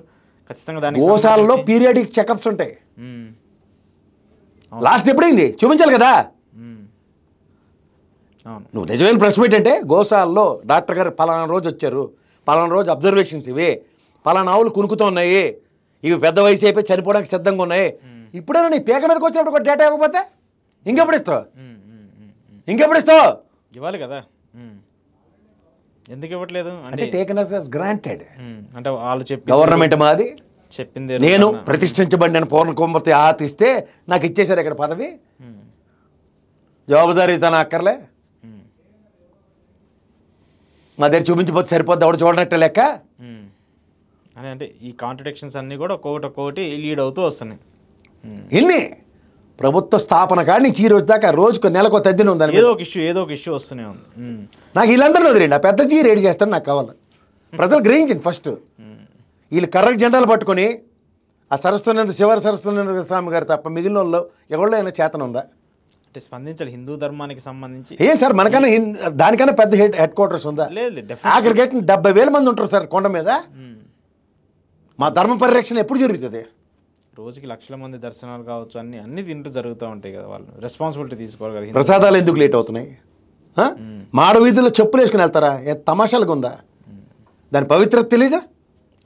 ఖచ్చితంగా. దానికి గోశాలలో పీరియాడిక్ చెకప్స్ ఉంటాయి. లాస్ట్ ఎప్పుడైంది చూపించాలి కదా. నువ్వు నిజమైన ప్రెస్ మీట్ అంటే గోశాలలో డాక్టర్ గారు పలానా రోజు వచ్చారు, పలానా రోజు అబ్జర్వేషన్స్ ఇవి, పలానా ఆవులు కునుకుతూ ఉన్నాయి, ఇవి పెద్ద వయసు అయిపోయి చనిపోవడానికి సిద్ధంగా ఉన్నాయి. ఇప్పుడైనా నీ పేక మీదకి వచ్చినప్పుడు కూడా డేటా ఇవ్వకపోతే ఇంకెప్పుడు ఇస్తావు? ఇవ్వాలి కదా. ఎందుకు ఇవ్వట్లేదు అంటే టేకెన్ as granted. అంటే వాళ్ళు చెప్పి గవర్నమెంట్ మాది చెప్పింది, నేను ప్రతిష్ఠించబడిన పూర్ణ కుమ్మతి ఆతిస్తే నాకు ఇచ్చేశారు ఇక్కడ పదవి, జవాబుదారీ తన అక్కర్లే, మా దగ్గర చూపించిపోతే సరిపోద్ది, ఎవడు చూడనట్టే లెక్క అని. అంటే ఈ కాంట్రడిక్షన్స్ అన్నీ కూడా ఒక్కొక్కటి లీడ్ అవుతూ వస్తున్నాయి. ఇన్ని ప్రభుత్వ స్థాపన కానీ ఈ రోజు దాకా రోజుకు నెలకు తద్దిన ఉందని ఏదో ఒక ఇష్యూ వస్తూనే ఉంది. నాకు వీళ్ళందరూ వదిలేండి, ఆ పెద్ద చీర రెడీ చేస్తాను నాకు కావాలి. ప్రజలు గ్రహించింది ఫస్ట్, వీళ్ళు కర్రకు జెండాలు పట్టుకొని ఆ సరస్వతి సరస్వతి స్వామి గారు తప్ప మిగిలిన వాళ్ళు ఎవరిలో అయినా చేతన ఉందా? అంటే స్పందించాలి హిందూ ధర్మానికి సంబంధించి. ఏం సార్ మనకన్నా దానికన్నా పెద్ద హెడ్ క్వార్టర్స్ ఉందా? అగ్రిగేట్ 70,000 మంది ఉంటారు సార్ కొండ మీద. మా ధర్మ పరిరక్షణ ఎప్పుడు జరుగుతుంది? రోజుకి లక్షల మంది దర్శనాలు కావచ్చు, అన్ని తింటూ జరుగుతూ ఉంటాయి కదా, వాళ్ళు రెస్పాన్సిబిలిటీ తీసుకోవాలి కదా. ప్రసాదాలు ఎందుకు లేట్ అవుతున్నాయి? మాడవీధుల్లో చెప్పులు వేసుకుని వెళ్తారా? తమాషాలుగా ఉందా? దాని పవిత్రత తెలీదా?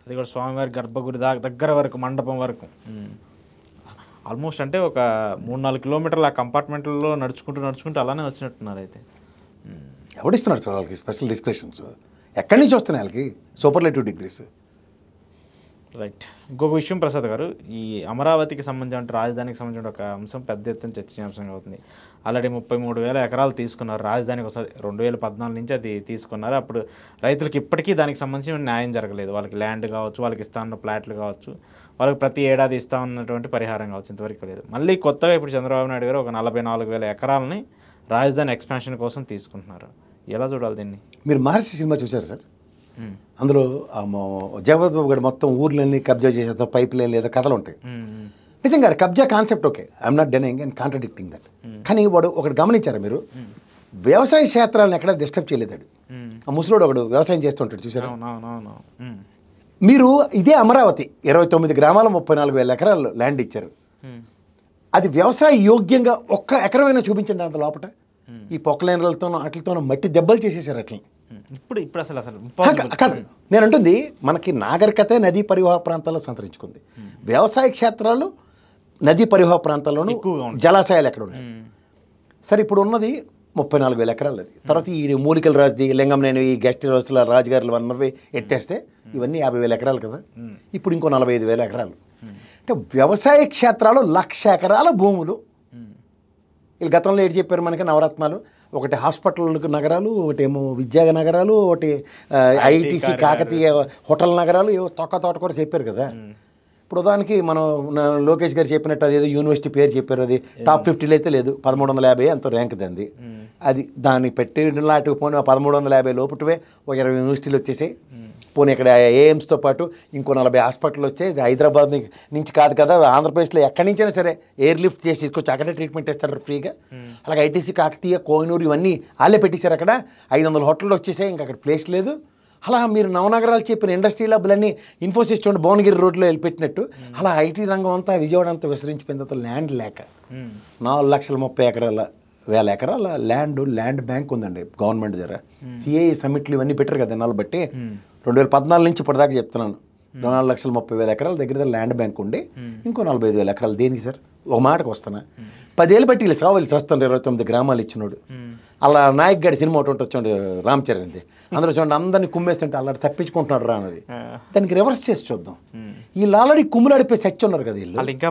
అది కూడా స్వామివారి గర్భగుడి దగ్గర వరకు, మండపం వరకు ఆల్మోస్ట్ అంటే ఒక 3-4 కిలోమీటర్ల ఆ కంపార్ట్మెంట్లో నడుచుకుంటూ అలానే వచ్చినట్టున్నారు. అయితే ఎవడిస్తున్నాడు సార్ వాళ్ళకి స్పెషల్ డిస్క్రిప్షన్స్? ఎక్కడి నుంచి వస్తున్నాయి వాళ్ళకి సూపర్లేటివ్ డిగ్రీస్? రైట్. ఇంకొక విషయం ప్రసాద్ గారు, ఈ అమరావతికి సంబంధించిన రాజధానికి సంబంధించిన ఒక అంశం పెద్ద ఎత్తున చర్చనీయాంశంగా అవుతుంది. ఆల్రెడీ 33,000 ఎకరాలు తీసుకున్నారు రాజధానికి వస్తుంది. 2014 నుంచి అది తీసుకున్నారు. అప్పుడు రైతులకు ఇప్పటికీ దానికి సంబంధించి న్యాయం జరగలేదు. వాళ్ళకి ల్యాండ్ కావచ్చు, వాళ్ళకి ఇస్తా ఉన్న ప్లాట్లు కావచ్చు, వాళ్ళకి ప్రతి ఏడాది ఇస్తా ఉన్నటువంటి పరిహారం కావచ్చు, ఇంతవరకు లేదు. మళ్ళీ కొత్తగా ఇప్పుడు చంద్రబాబు నాయుడు గారు ఒక 44,000 ఎకరాలని రాజధాని ఎక్స్పాన్షన్ కోసం తీసుకుంటున్నారు. ఎలా చూడాలి దీన్ని? మీరు మహర్షి సినిమా చూసారు సార్? అందులో జగపతి బాబు గారు మొత్తం ఊర్లన్నీ కబ్జా చేసేంత పైప్ లైన్ లేదా కథలు ఉంటాయి. నిజంగా కబ్జా concept okay, I'm not denying and contradicting that. కానీ వాడు ఒకటి గమనించారా మీరు? వ్యవసాయ క్షేత్రాలను ఎక్కడ డిస్టర్బ్ చేయలేదాడు. ఆ ముసలోడు ఒకడు వ్యవసాయం చేస్తుంటాడు చూసారా? మీరు ఇదే అమరావతి 29 గ్రామాల 34,000 ఎకరాలు ల్యాండ్ ఇచ్చారు. అది వ్యవసాయ యోగ్యంగా ఒక్క ఎకరమైనా చూపించండి అంత లోపల. ఈ పొక్కలైనలతోనో అట్లతోనో మట్టి దెబ్బలు చేసేసారు అట్లని. ఇప్పుడు ఇప్పుడు అసలు అసలు కాదు నేను అంటుంది మనకి నాగరికత నదీ పరివాహ ప్రాంతాల్లో సంతరించుకుంది. వ్యవసాయ క్షేత్రాలు నదీ పరివాహ ప్రాంతాల్లోనూ జలాశయాలు ఎక్కడ ఉన్నాయి. సరే ఇప్పుడు ఉన్నది 34,000 ఎకరాలు. అది తర్వాత ఈ మూలికల రాజుది లింగంనేని ఈ గెస్ట్ హౌస్ల రాజుగారులు అన్నవి ఎట్టేస్తే ఇవన్నీ 50,000 ఎకరాలు కదా. ఇప్పుడు ఇంకో 45,000 ఎకరాలు. అంటే వ్యవసాయ క్షేత్రాలు 1,00,000 ఎకరాల భూములు. వీళ్ళు గతంలో ఏంటి చెప్పారు మనకి నవరత్నాలు, ఒకటి హాస్పిటల్ నగరాలు, ఒకటి ఏమో విద్యా నగరాలు, ఒకటి ఐటీసీ కాకతీయ హోటల్ నగరాలు, ఏవో తోట కూడా చెప్పారు కదా. ఇప్పుడు ఉదాహరణకి మనం లోకేష్ గారు చెప్పినట్టు అదేదో యూనివర్సిటీ పేరు చెప్పారు, అది టాప్ 50లో అయితే లేదు, 1350 ఎంతో ర్యాంక్ దంది. అది దాన్ని పెట్టి లాంటివి పోనీ 1350 లోపుటివే ఒక 20 యూనివర్సిటీలు వచ్చేసాయి. పోనీ ఇక్కడ ఏఎమ్స్తో పాటు ఇంకో 40 హాస్పిటల్ వచ్చాయి. హైదరాబాద్ నుంచి కాదు కదా, ఆంధ్రప్రదేశ్లో ఎక్కడి నుంచైనా సరే ఎయిర్ లిఫ్ట్ చేసి తీసుకొచ్చి అక్కడే ట్రీట్మెంట్ ఇస్తారు ఫ్రీగా. అలాగే ఐటీసీ కాకతీయ కోహినూరు ఇవన్నీ వాళ్ళే పెట్టేశారు. అక్కడ 500 హోటళ్ళు వచ్చేసాయి, ఇంకా అక్కడ ప్లేస్ లేదు. అలా మీరు నవనగరాలు చెప్పిన ఇండస్ట్రీ ల్యాబ్లన్నీ ఇన్ఫోసిస్ చూడండి భువనగిరి రోడ్లో వెళ్ళిపెట్టినట్టు అలా ఐటీ రంగం అంతా విజయవాడ అంతా విస్తరించిపోయిన తర్వాత ల్యాండ్ లేక 4,30,000 ఎకరాల ల్యాండ్ బ్యాంక్ ఉందండి గవర్నమెంట్ దగ్గర. సిఐ సమిట్లు ఇవన్నీ పెట్టారు కదా దినాలు బట్టి. 2014 నుంచి ఇప్పటిదాకా చెప్తున్నాను, 4,30,000 ఎకరాల దగ్గర ల్యాండ్ బ్యాంక్ ఉండి ఇంకో 45,000 ఎకరాలు దేనికి సార్? ఒక మాటకు వస్తున్నా, 10 ఏళ్ళు బట్టి వీళ్ళు సావాలి చస్తాను 29 గ్రామాలు ఇచ్చినోడు. అలా నాయక్ గారి సినిమా ఒకటి వచ్చి రామ్ చరణ్ది, అందులో చూడండి అందరినీ కుమ్మేస్తుంటే అలా తప్పించుకుంటున్నాడు రా అన్నది. దానికి రివర్స్ చేసి చూద్దాం. వీళ్ళు ఆల్రెడీ కుమ్ములాడిపోయి చచ్చి ఉన్నారు కదా, వీళ్ళు ఇంకా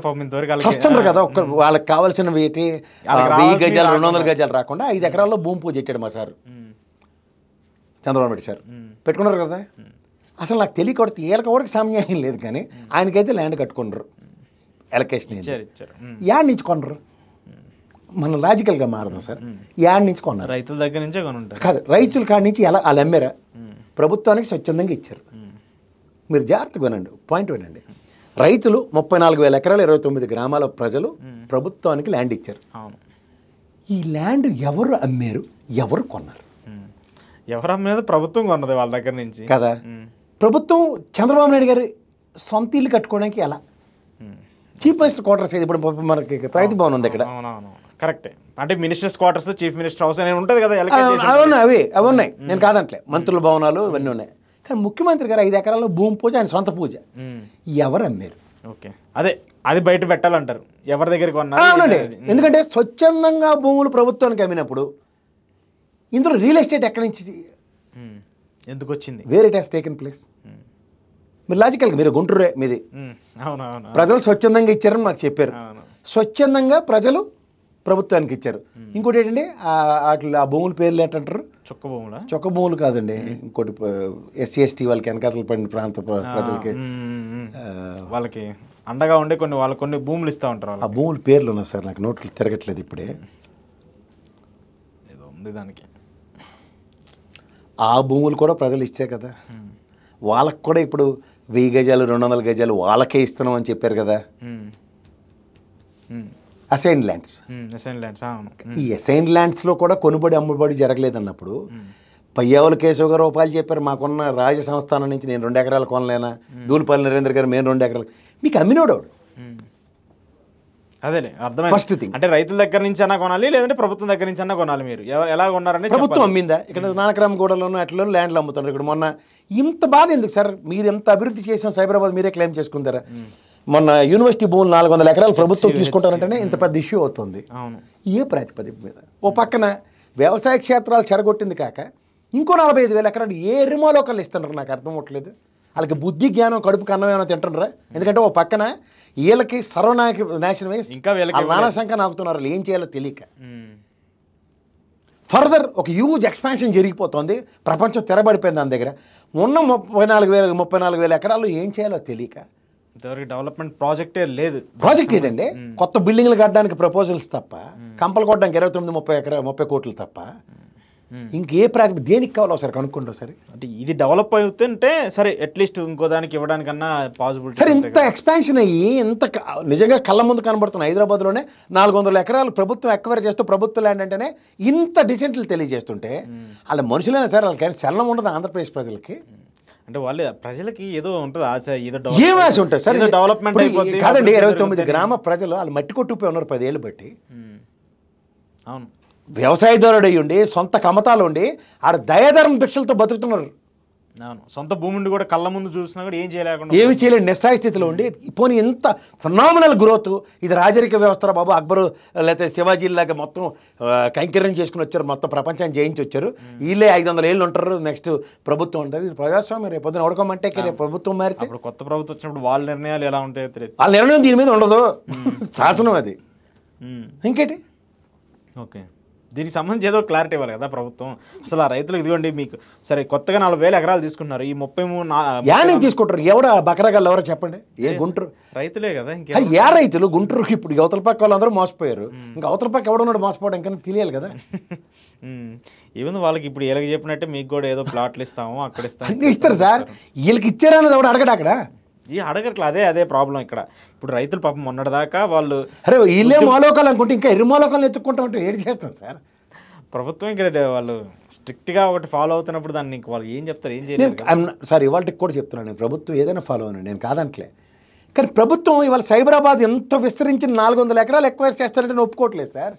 చస్తున్నారు కదా. వాళ్ళకి కావాల్సినవి 1000 గజాలు 200 గజాలు రాకుండా 5 ఎకరాల్లో భూమి పూజ పెట్టాడు మా సార్ చంద్రబాబు నాయుడు సార్, పెట్టుకున్నారు కదా. అసలు నాకు తెలియకూడదు వీళ్ళకి ఎవరికి సమన్యాయం లేదు, కానీ ఆయనకైతే ల్యాండ్ కట్టుకున్నారు, ఎలకేషన్ యాడ్ నుంచి కొనరు. మనం లాజికల్గా మారదాం సార్. యాడ్ నుంచి కొన్నారు, రైతుల దగ్గర నుంచే కొనుంటారు కాదు, రైతుల కాడి నుంచి ఎలా వాళ్ళు అమ్మారా, ప్రభుత్వానికి స్వచ్ఛందంగా ఇచ్చారు. మీరు జాగ్రత్తగా వినండి, పాయింట్ వినండి. రైతులు 34,000 ఎకరాలు 29 గ్రామాల ప్రజలు ప్రభుత్వానికి ల్యాండ్ ఇచ్చారు. ఈ ల్యాండ్ ఎవరు అమ్మారు, ఎవరు కొన్నారు? ఎవరు అమ్మేది? ప్రభుత్వం కొన్నది వాళ్ళ దగ్గర నుంచి కదా. ప్రభుత్వం చంద్రబాబు నాయుడు గారు సొంత ఇల్లు కట్టుకోవడానికి ఎలా చీఫ్ మినిస్టర్ క్వార్టర్స్ ఇప్పుడు మనకి ప్రగతి భవన్ ఉంది ఇక్కడ. కరెక్టే, అంటే ministers quarters, chief minister house అని ఉంటుంది కదా. అవి ఉన్నాయి, నేను కాదంటలే, మంత్రుల భవనాలు ఇవన్నీ ఉన్నాయి. కానీ ముఖ్యమంత్రి గారు 5 ఎకరాల్లో భూమి పూజ ఆయన సొంత పూజ ఎవరు అమ్మారు? ఓకే, అది బయట పెట్టాలంటారు ఎవరి దగ్గరికి అవునండి. ఎందుకంటే స్వచ్ఛందంగా భూములు ప్రభుత్వానికి అమ్మినప్పుడు ఇందులో రియల్ ఎస్టేట్ ఎక్కడి నుంచి ఎందుకు వచ్చింది? Where it has taken place. మీరు లాజికల్గా మీరు గుంటూరే మీది, ప్రజలు స్వచ్ఛందంగా ఇచ్చారని మాకు చెప్పారు. స్వచ్ఛందంగా ప్రజలు ప్రభుత్వానికి ఇచ్చారు. ఇంకోటి ఏంటంటే వాటి ఆ భూముల పేర్లు ఏంటంటారు? చొక్క భూములు కాదండి, ఇంకోటి ఎస్సీ ఎస్టీ వాళ్ళకి వెనకాతలు పడిన ప్రాంత ప్రజలకి వాళ్ళకి అండగా ఉండే కొన్ని భూములు ఇస్తూ ఉంటారు. ఆ భూముల పేర్లు ఉన్నాయి సార్, నాకు నోట్లు తిరగట్లేదు ఇప్పుడే. ఏదో ఉంది దానికి. ఆ భూములు కూడా ప్రజలు ఇచ్చే కదా, వాళ్ళకు కూడా ఇప్పుడు 1000 గజాలు 200 గజాలు వాళ్ళకే ఇస్తున్నాం అని చెప్పారు కదా. Assign lands. ఈ అసైన్ ల్యాండ్స్లో కూడా కొనుబడి అమ్ముబడి జరగలేదన్నప్పుడు పయ్యావుల కేశవ్ గారు రూపాయలు చెప్పారు, మాకున్న రాజ సంస్థానం నుంచి నేను 2 ఎకరాలు కొనలేనా, దూలిపల్లి నరేంద్ర గారు మేము 2 ఎకరాలు, మీకు అమ్మినోడు అదేలే అర్థమైంది. ఫస్ట్ థింగ్ అంటే రైతుల దగ్గర నుంచి అన్నా కొనాలి, లేదంటే ప్రభుత్వం దగ్గర నుంచి అన్నా కొనాలి. మీరు ఎలా కొన్నారని ప్రభుత్వం అమ్మిందా? ఇక్కడ నానక్రామగూడలోనూ అట్లా ల్యాండ్లు అమ్ముతున్నారు. ఇక్కడ మొన్న ఇంత బాధ ఎందుకు సార్? మీరు ఎంత అభివృద్ధి చేసిన సైబరాబాద్ మీరే క్లెయిమ్ చేసుకుంటారా? మొన్న యూనివర్సిటీ భూములు 400 ఎకరాలు ప్రభుత్వం తీసుకుంటారంటేనే ఇంత పెద్ద ఇష్యూ అవుతుంది. ఏ ప్రాతిపదిక మీద? ఓ పక్కన వ్యవసాయ క్షేత్రాలు చెడగొట్టింది కాక ఇంకో 45,000 ఎకరాలు ఏ ఎరుమాలో ఒకళ్ళు ఇస్తున్నారు, నాకు అర్థం అవ్వట్లేదు. వాళ్ళకి బుద్ధి జ్ఞానం కడుపు కన్నమేమో తింటున్నారా? ఎందుకంటే ఓ పక్కన వీళ్ళకి సర్వనాశనమై ఇంకా నానా సంఖ్య నాకుతున్నారు, వాళ్ళు ఏం చేయాలో తెలియక. ఫర్దర్ ఒక హ్యూజ్ ఎక్స్పాన్షన్ జరిగిపోతుంది, ప్రపంచం తెరబడిపోయింది దాని దగ్గర. ఉన్న 34,000 ఎకరాలు ఏం చేయాలో తెలియక డెవలప్మెంట్ ప్రాజెక్టే లేదు. ప్రాజెక్ట్ ఏదండి, కొత్త బిల్డింగ్లు కట్టడానికి ప్రపోజల్స్ తప్ప, కంపలు కొట్టడానికి 29-30 కోట్లు తప్ప ఇంకే ప్రాజెక్ట్ దేనికి కావాలో ఒకసారి కనుక్కోండి ఒకసారి. అంటే ఇది డెవలప్ అవుతుంటే సరే అట్లీస్ట్ ఇంకో దానికి ఇవ్వడానికన్నా పాసిబిలిటీ. సరే ఇంత ఎక్స్పాన్షన్ అయ్యి ఇంత నిజంగా కళ్ళ ముందు కనబడుతున్న హైదరాబాద్లోనే 400 ఎకరాలు ప్రభుత్వం ఎక్వైర్ చేస్తూ ప్రభుత్వ ల్యాండ్ అంటేనే ఇంత డిసెంట్లు తెలియజేస్తుంటే వాళ్ళ మనుషులైనా సరే వాళ్ళకి చలనం ఉండదు ఆంధ్రప్రదేశ్ ప్రజలకి. అంటే వాళ్ళు ప్రజలకి ఏదో ఉంటుంది ఆశ, ఏం ఆశ ఉంటుంది సార్? డెవలప్మెంట్ కాదండి, 29 గ్రామ ప్రజలు వాళ్ళు మట్టి కొట్టుకుపోయి ఉన్నారు 10 ఏళ్ళు బట్టి. అవును, వ్యవసాయదారుడు అయ్యి ఉండి సొంత కమతాలు ఉండి ఆడ దయాధర్మ భిక్షలతో బతుకుతున్నారు. అవును, సొంత భూమి ఉండి కూడా కళ్ళ ముందు చూసినా కూడా ఏం చేయలేకుండా ఏమి చేయలేని నిస్సాయ స్థితిలో ఉండి పోనీ ఎంత ఫినామినల్ గ్రోత్. ఇది రాజరిక వ్యవస్థ బాబు, అక్బరు లేకపోతే శివాజీలాగా మొత్తం కైంకర్యం చేసుకుని వచ్చారు, మొత్తం ప్రపంచాన్ని జయించి వచ్చారు. వీళ్ళే 500 ఏళ్ళు ఉంటారు, నెక్స్ట్ ప్రభుత్వం ఉంటారు. ఇది ప్రజాస్వామ్యం. రేపు పొద్దున ఉడకమంటే రేపు ప్రభుత్వం మారితే అప్పుడు కొత్త ప్రభుత్వం వచ్చినప్పుడు వాళ్ళ నిర్ణయాలు ఎలా ఉంటాయో తెలియదు. వాళ్ళ నిర్ణయం దీని మీద ఉండదు, శాసనం అది. ఇంకేంటి ఓకే, దీనికి సంబంధించి ఏదో క్లారిటీ ఇవ్వాలి కదా ప్రభుత్వం. అసలు ఆ రైతులకు ఇదిగోండి మీకు సరే కొత్తగా 40,000 ఎకరాలు తీసుకుంటున్నారు, ఈ 33 యానం తీసుకుంటారు. ఎవడ బకరగాళ్ళు ఎవరో చెప్పండి. ఏ గుంటూరు రైతులే కదా ఇంకా ఏ రైతులు గుంటూరుకి ఇప్పుడు అవతల పక్క వాళ్ళందరూ మోసపోయారు. ఇంకా అవతల పక్క ఎవడున్నాడు మోసపోవడం ఇంకా తెలియాలి కదా. ఈవెన్ వాళ్ళకి ఇప్పుడు ఎలాగ చెప్పినట్టే మీకు కూడా ఏదో ప్లాట్లు ఇస్తాము అక్కడ ఇస్తాము అన్ని ఇస్తారు సార్. వీళ్ళకి ఇచ్చారన్నది ఎవడు అడగడు అక్కడ. ఈ అడగట్లే, అదే ప్రాబ్లం ఇక్కడ. ఇప్పుడు రైతులు పాపం మొన్నటిదాకా వాళ్ళు అరే వీళ్ళే మాలోకాలు అనుకుంటే ఇంకా ఎర్రి మాలోకాలను ఎత్తుకుంటా ఉంటే ఏడు చేస్తాం సార్. ప్రభుత్వం ఇక్కడ వాళ్ళు స్ట్రిక్ట్గా ఒకటి ఫాలో అవుతున్నప్పుడు దాన్ని వాళ్ళు ఏం చెప్తారు, ఏం చేయలేదు. సార్ ఇవాళకి కూడా చెప్తున్నాను, నేను ప్రభుత్వం ఏదైనా ఫాలో అవ్వను, నేను కాదంటలే. కానీ ప్రభుత్వం ఇవాళ సైబరాబాద్ ఎంత విస్తరించిన 400 ఎకరాలు ఎక్వైర్ చేస్తారంటే నేను ఒప్పుకోవట్లేదు సార్.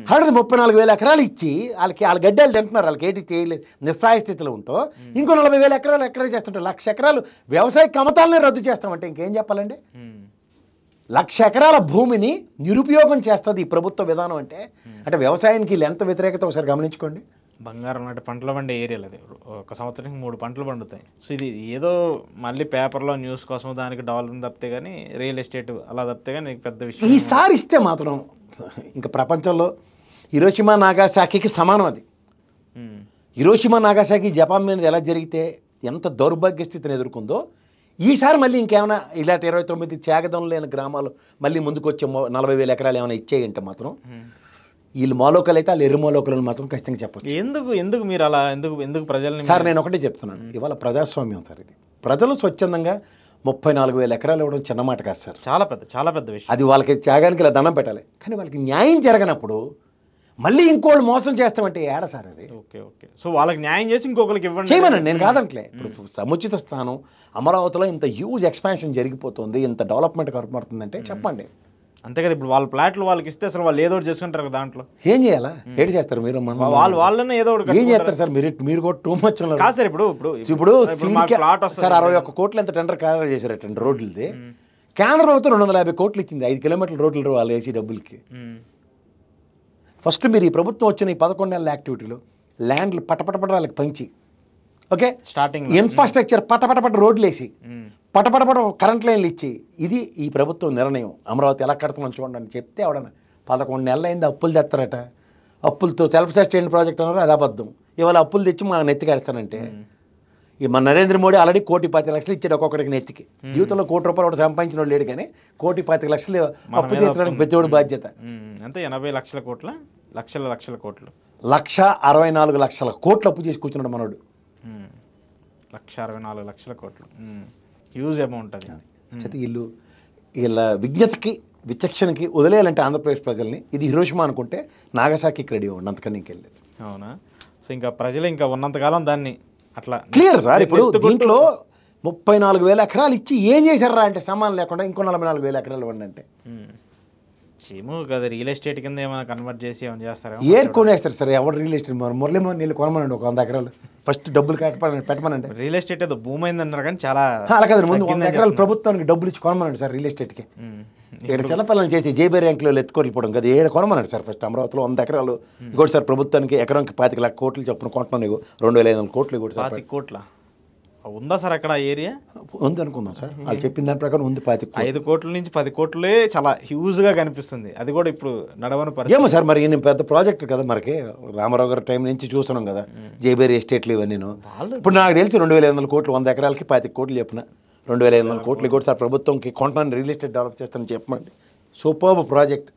34,000 ఎకరాలు ఇచ్చి వాళ్ళ గడ్డలు తింటున్నారు, వాళ్ళకి ఏంటి చేయలేదు, నిస్సాయ స్థితిలో ఉంటూ ఇంకో 40,000 ఎకరాలు ఎక్కడ చేస్తుంటారు. 1,00,000 ఎకరాలు వ్యవసాయ కమతాలనే రద్దు చేస్తామంటే ఇంకేం చెప్పాలండి. 1,00,000 ఎకరాల భూమిని నిరుపయోగం చేస్తుంది ఈ ప్రభుత్వ విధానం. అంటే వ్యవసాయానికి వీళ్ళు ఎంత వ్యతిరేకత ఒకసారి గమనించుకోండి. బంగారం లాంటి పంటలు పండే ఏరియాలు అది, ఒక సంవత్సరానికి 3 పంటలు పండుతాయి. సో ఇది ఏదో మళ్ళీ పేపర్లో న్యూస్ కోసం దానికి డెవలప్ తప్పితే కానీ రియల్ ఎస్టేట్ అలా తప్పితే కానీ పెద్ద విషయం. ఈసారి ఇస్తే మాత్రం ఇంకా ప్రపంచంలో హిరోషిమా నాగాసాకికి సమానం అది. హిరోషిమా నాగాసాకి జపాన్ మీద ఎలా జరిగితే ఎంత దౌర్భాగ్య స్థితిని ఎదుర్కొందో, ఈసారి మళ్ళీ ఇంకేమైనా ఇలాంటి 29 త్యాగదం లేని గ్రామాలు మళ్ళీ ముందుకు వచ్చే 40,000 ఎకరాలు ఏమైనా ఇచ్చేయంటే మాత్రం వీళ్ళు మాలోకలు అయితే వాళ్ళు ఎర్రి మాలోకలను మాత్రం ఖచ్చితంగా చెప్పచ్చు. ఎందుకు మీరు అలా ఎందుకు ప్రజల్ని సార్ నేను ఒకటే చెప్తున్నాను, ఇవాళ ప్రజాస్వామ్యం సార్. ఇది ప్రజలు స్వచ్ఛందంగా 34,000 ఎకరాలు ఇవ్వడం చిన్న మాట కాదు సార్, చాలా పెద్ద విషయం. అది వాళ్ళకి త్యాగానికి ఇలా దండం పెట్టాలి. కానీ వాళ్ళకి న్యాయం జరగనప్పుడు మళ్ళీ ఇంకోళ్ళు మోసం చేస్తామంటే ఏడ సార్ అది. ఓకే సో వాళ్ళకి న్యాయం చేసి ఇంకొకరికి ఇవ్వండి చేయమనండి, నేను కాదంటలే. ఇప్పుడు సముచిత స్థానం అమరావతిలో ఇంత హ్యూజ్ ఎక్స్పాన్షన్ జరిగిపోతుంది, ఇంత డెవలప్మెంట్ కనపడుతుందంటే చెప్పండి. అంతే కదా, ఇప్పుడు వాళ్ళ ప్లాట్లు వాళ్ళకి ఇస్తే అసలు వాళ్ళు ఏదో ఒకటి చేసుకుంటారు కదా, దాంట్లో ఏం చేయాలా, ఏడు చేస్తారు మీరు వాళ్ళనే ఏదో ఒకటి ఏం చేస్తారు సార్. మీరు కూడా టూ మచ్ కాదు సార్. ఇప్పుడు ప్లాట్ సార్ 61 కోట్లు ఎంత టెండర్ ఖాళీ చేశారట రోడ్లది. కేంద్ర ప్రభుత్వం 250 కోట్లు ఇచ్చింది 5 కిలోమీటర్ల రోడ్లు వాళ్ళు వేసి డబ్బులకి. ఫస్ట్ మీరు ఈ ప్రభుత్వం వచ్చిన ఈ 11 నెలల యాక్టివిటీలో ల్యాండ్లు పటపటపట వాళ్ళకి పంచి, ఓకే, స్టార్టింగ్ ఇన్ఫ్రాస్ట్రక్చర్ పటపటపట రోడ్లు వేసి పటపటపట కరెంట్ లైన్లు ఇచ్చి, ఇది ఈ ప్రభుత్వం నిర్ణయం. అమరావతి ఎలా కడతామని చూడండి అని చెప్తే ఎవడన్నా 11 నెలలు అయింది అప్పులు తెస్తారట. అప్పులతో సెల్ఫ్ సస్టైన్ ప్రాజెక్ట్ అన్నారు, అది అబద్ధం. ఇవాళ అప్పులు తెచ్చి మా నెత్తికేస్తానంటే ఈ మన నరేంద్ర మోడీ ఆల్రెడీ 1,25,00,000 ఇచ్చాడు ఒక్కొక్కడికి నెత్తికి. జీవితంలో 1 కోటి రూపాయలు ఒకటి సంపాదించిన వాడు లేడు, కానీ 1,25,00,000 అప్పు తీర్చడానికి ప్రతివాడు బాధ్యత. అంటే 80 లక్షల కోట్ల లక్షల కోట్లు 1,64,00,000 కోట్లు అప్పు చేసి కూర్చున్నాడు మనోడు. 1,64,00,000 కోట్లు హ్యూజ్ అమౌంట్ అది. వీళ్ళ విజ్ఞతకి విచక్షణకి వదిలేయాలంటే ఆంధ్రప్రదేశ్ ప్రజల్ని ఇది హిరోషిమా అనుకుంటే నాగసాకి రెడీ అవ్వండి, అంతకన్నా ఇంకెళ్ళలేదు. అవునా? సో ఇంకా ప్రజలు ఇంకా ఉన్నంతకాలం దాన్ని అట్లా క్లియర్ సార్. ఇప్పుడు దీంట్లో 34,000 ఎకరాలు ఇచ్చి ఏం చేశారా అంటే సమానం లేకుండా ఇంకో 44,000 ఎకరాలు ఇవ్వండి అంటే సేమ్ కదా, రియల్ ఎస్టేట్ కింద ఏమైనా కన్వర్ట్ చేసి ఏమైనా చేస్తారా? ఏర్ కొనేస్తారు సార్. ఎవరు రియల్ ఎస్టేట్ మురళీమోహన్ నీళ్ళు కొనమనండి 100 ఎకరాలు ఫస్ట్ డబ్బులు పెట్టమనండి. రియల్ ఎస్టేట్ ఏదో భూమి అయిందన్నారు కానీ చాలా అలా కదండి, ముందు 100 ఎకరాలు ప్రభుత్వానికి డబ్బులు ఇచ్చి కొనమనండి సార్ రియల్ ఎస్టేట్కి. ఇక్కడ చిన్నపిల్లలు చేసి జేబీ ర్యాంకులో ఎత్తుకోలేకపోవడం కదా, ఏడు కొనమనండి సార్ ఫస్ట్. అమరావతిలో 100 ఎకరాలు ఇంకోటి సార్, ప్రభుత్వానికి ఎకరానికి 25,00,000 కోట్లు చొప్పున కొంటున్నాను, 2,500 కోట్లు కూడా సార్. 25 కోట్ల ఉందా సార్ అక్కడ ఏరియా? ఉంది అనుకుందాం సార్, వాళ్ళు చెప్పిన దాని ప్రకారం ఉంది. 5 కోట్ల నుంచి 10 కోట్లే చాలా హ్యూజ్గా కనిపిస్తుంది. అది కూడా ఇప్పుడు నడవని పరిస్థితి. ఏమో సార్, మరి నేను పెద్ద ప్రాజెక్ట్ కదా, మనకి రామారావు గారి టైం నుంచి చూస్తున్నాం కదా జేబేరి ఎస్టేట్లు ఇవన్నీ. ఇప్పుడు నాకు తెలిసి 2,500 కోట్లు 100 ఎకరాలకి 25 కోట్లు చెప్పిన 2,500 కోట్లు కూడా సార్ ప్రభుత్వంకి కొంటాను రియల్ ఎస్టేట్ డెవలప్ చేస్తానని చెప్పండి. సూపర్ ప్రాజెక్ట్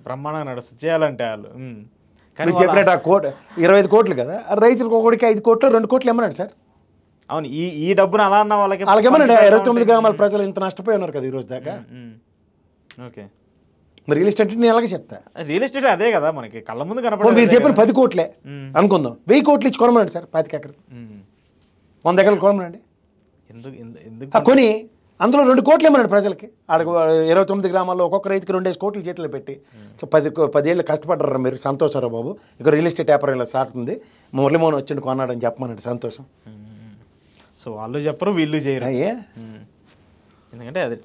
బ్రహ్మాండంగా నడుస్తుంది చేయాలంటే వాళ్ళు. కానీ చెప్పినట్టు ఆ 25 కోట్లు కదా, రైతులకు ఒకటికి 5 కోట్లు 2 కోట్లు ఇమ్మన్నాడు సార్. అవును, ఈ డబ్బును అలా అన్న వాళ్ళకి 29 గ్రామాల ప్రజలు ఇంత నష్టపోయి ఉన్నారు కదా ఈ రోజు దాకా. ఓకే, మరి రియల్ ఎస్టేట్ నేను ఎలాగే చెప్తా, రియల్ ఎస్టేట్ అదే కదా మనకి కళ్ళ ముందు కనపడే. మీరు చెప్పిన 10 కోట్లే అనుకుందాం, 1000 కోట్లు ఇచ్చి కొనమనండి సార్ 25 ఎకరాలు 100 ఎకరాలు కొనమనండి. ఎందుకు కొని అందులో 2 కోట్లు ఇమ్మన్నాడు ప్రజలకి. ఆడకు 29 గ్రామాల్లో ఒక్కొక్క రైతుకి 2 కోట్లు చేతిలో పెట్టి 10 ఏళ్ళు కష్టపడ్డారు మీరు, సంతోషరా బాబు, ఇక రియల్ ఎస్టేట్ వ్యాపారం ఇలా స్టార్ట్ ఉంది, మురళీమోహన్ వచ్చిండు కొన్నాడని చెప్పమన్నాడు, సంతోషం. సో వాళ్ళు చెప్పరు, వీళ్ళు చేయరు. ఏ ఎందుకంటే అది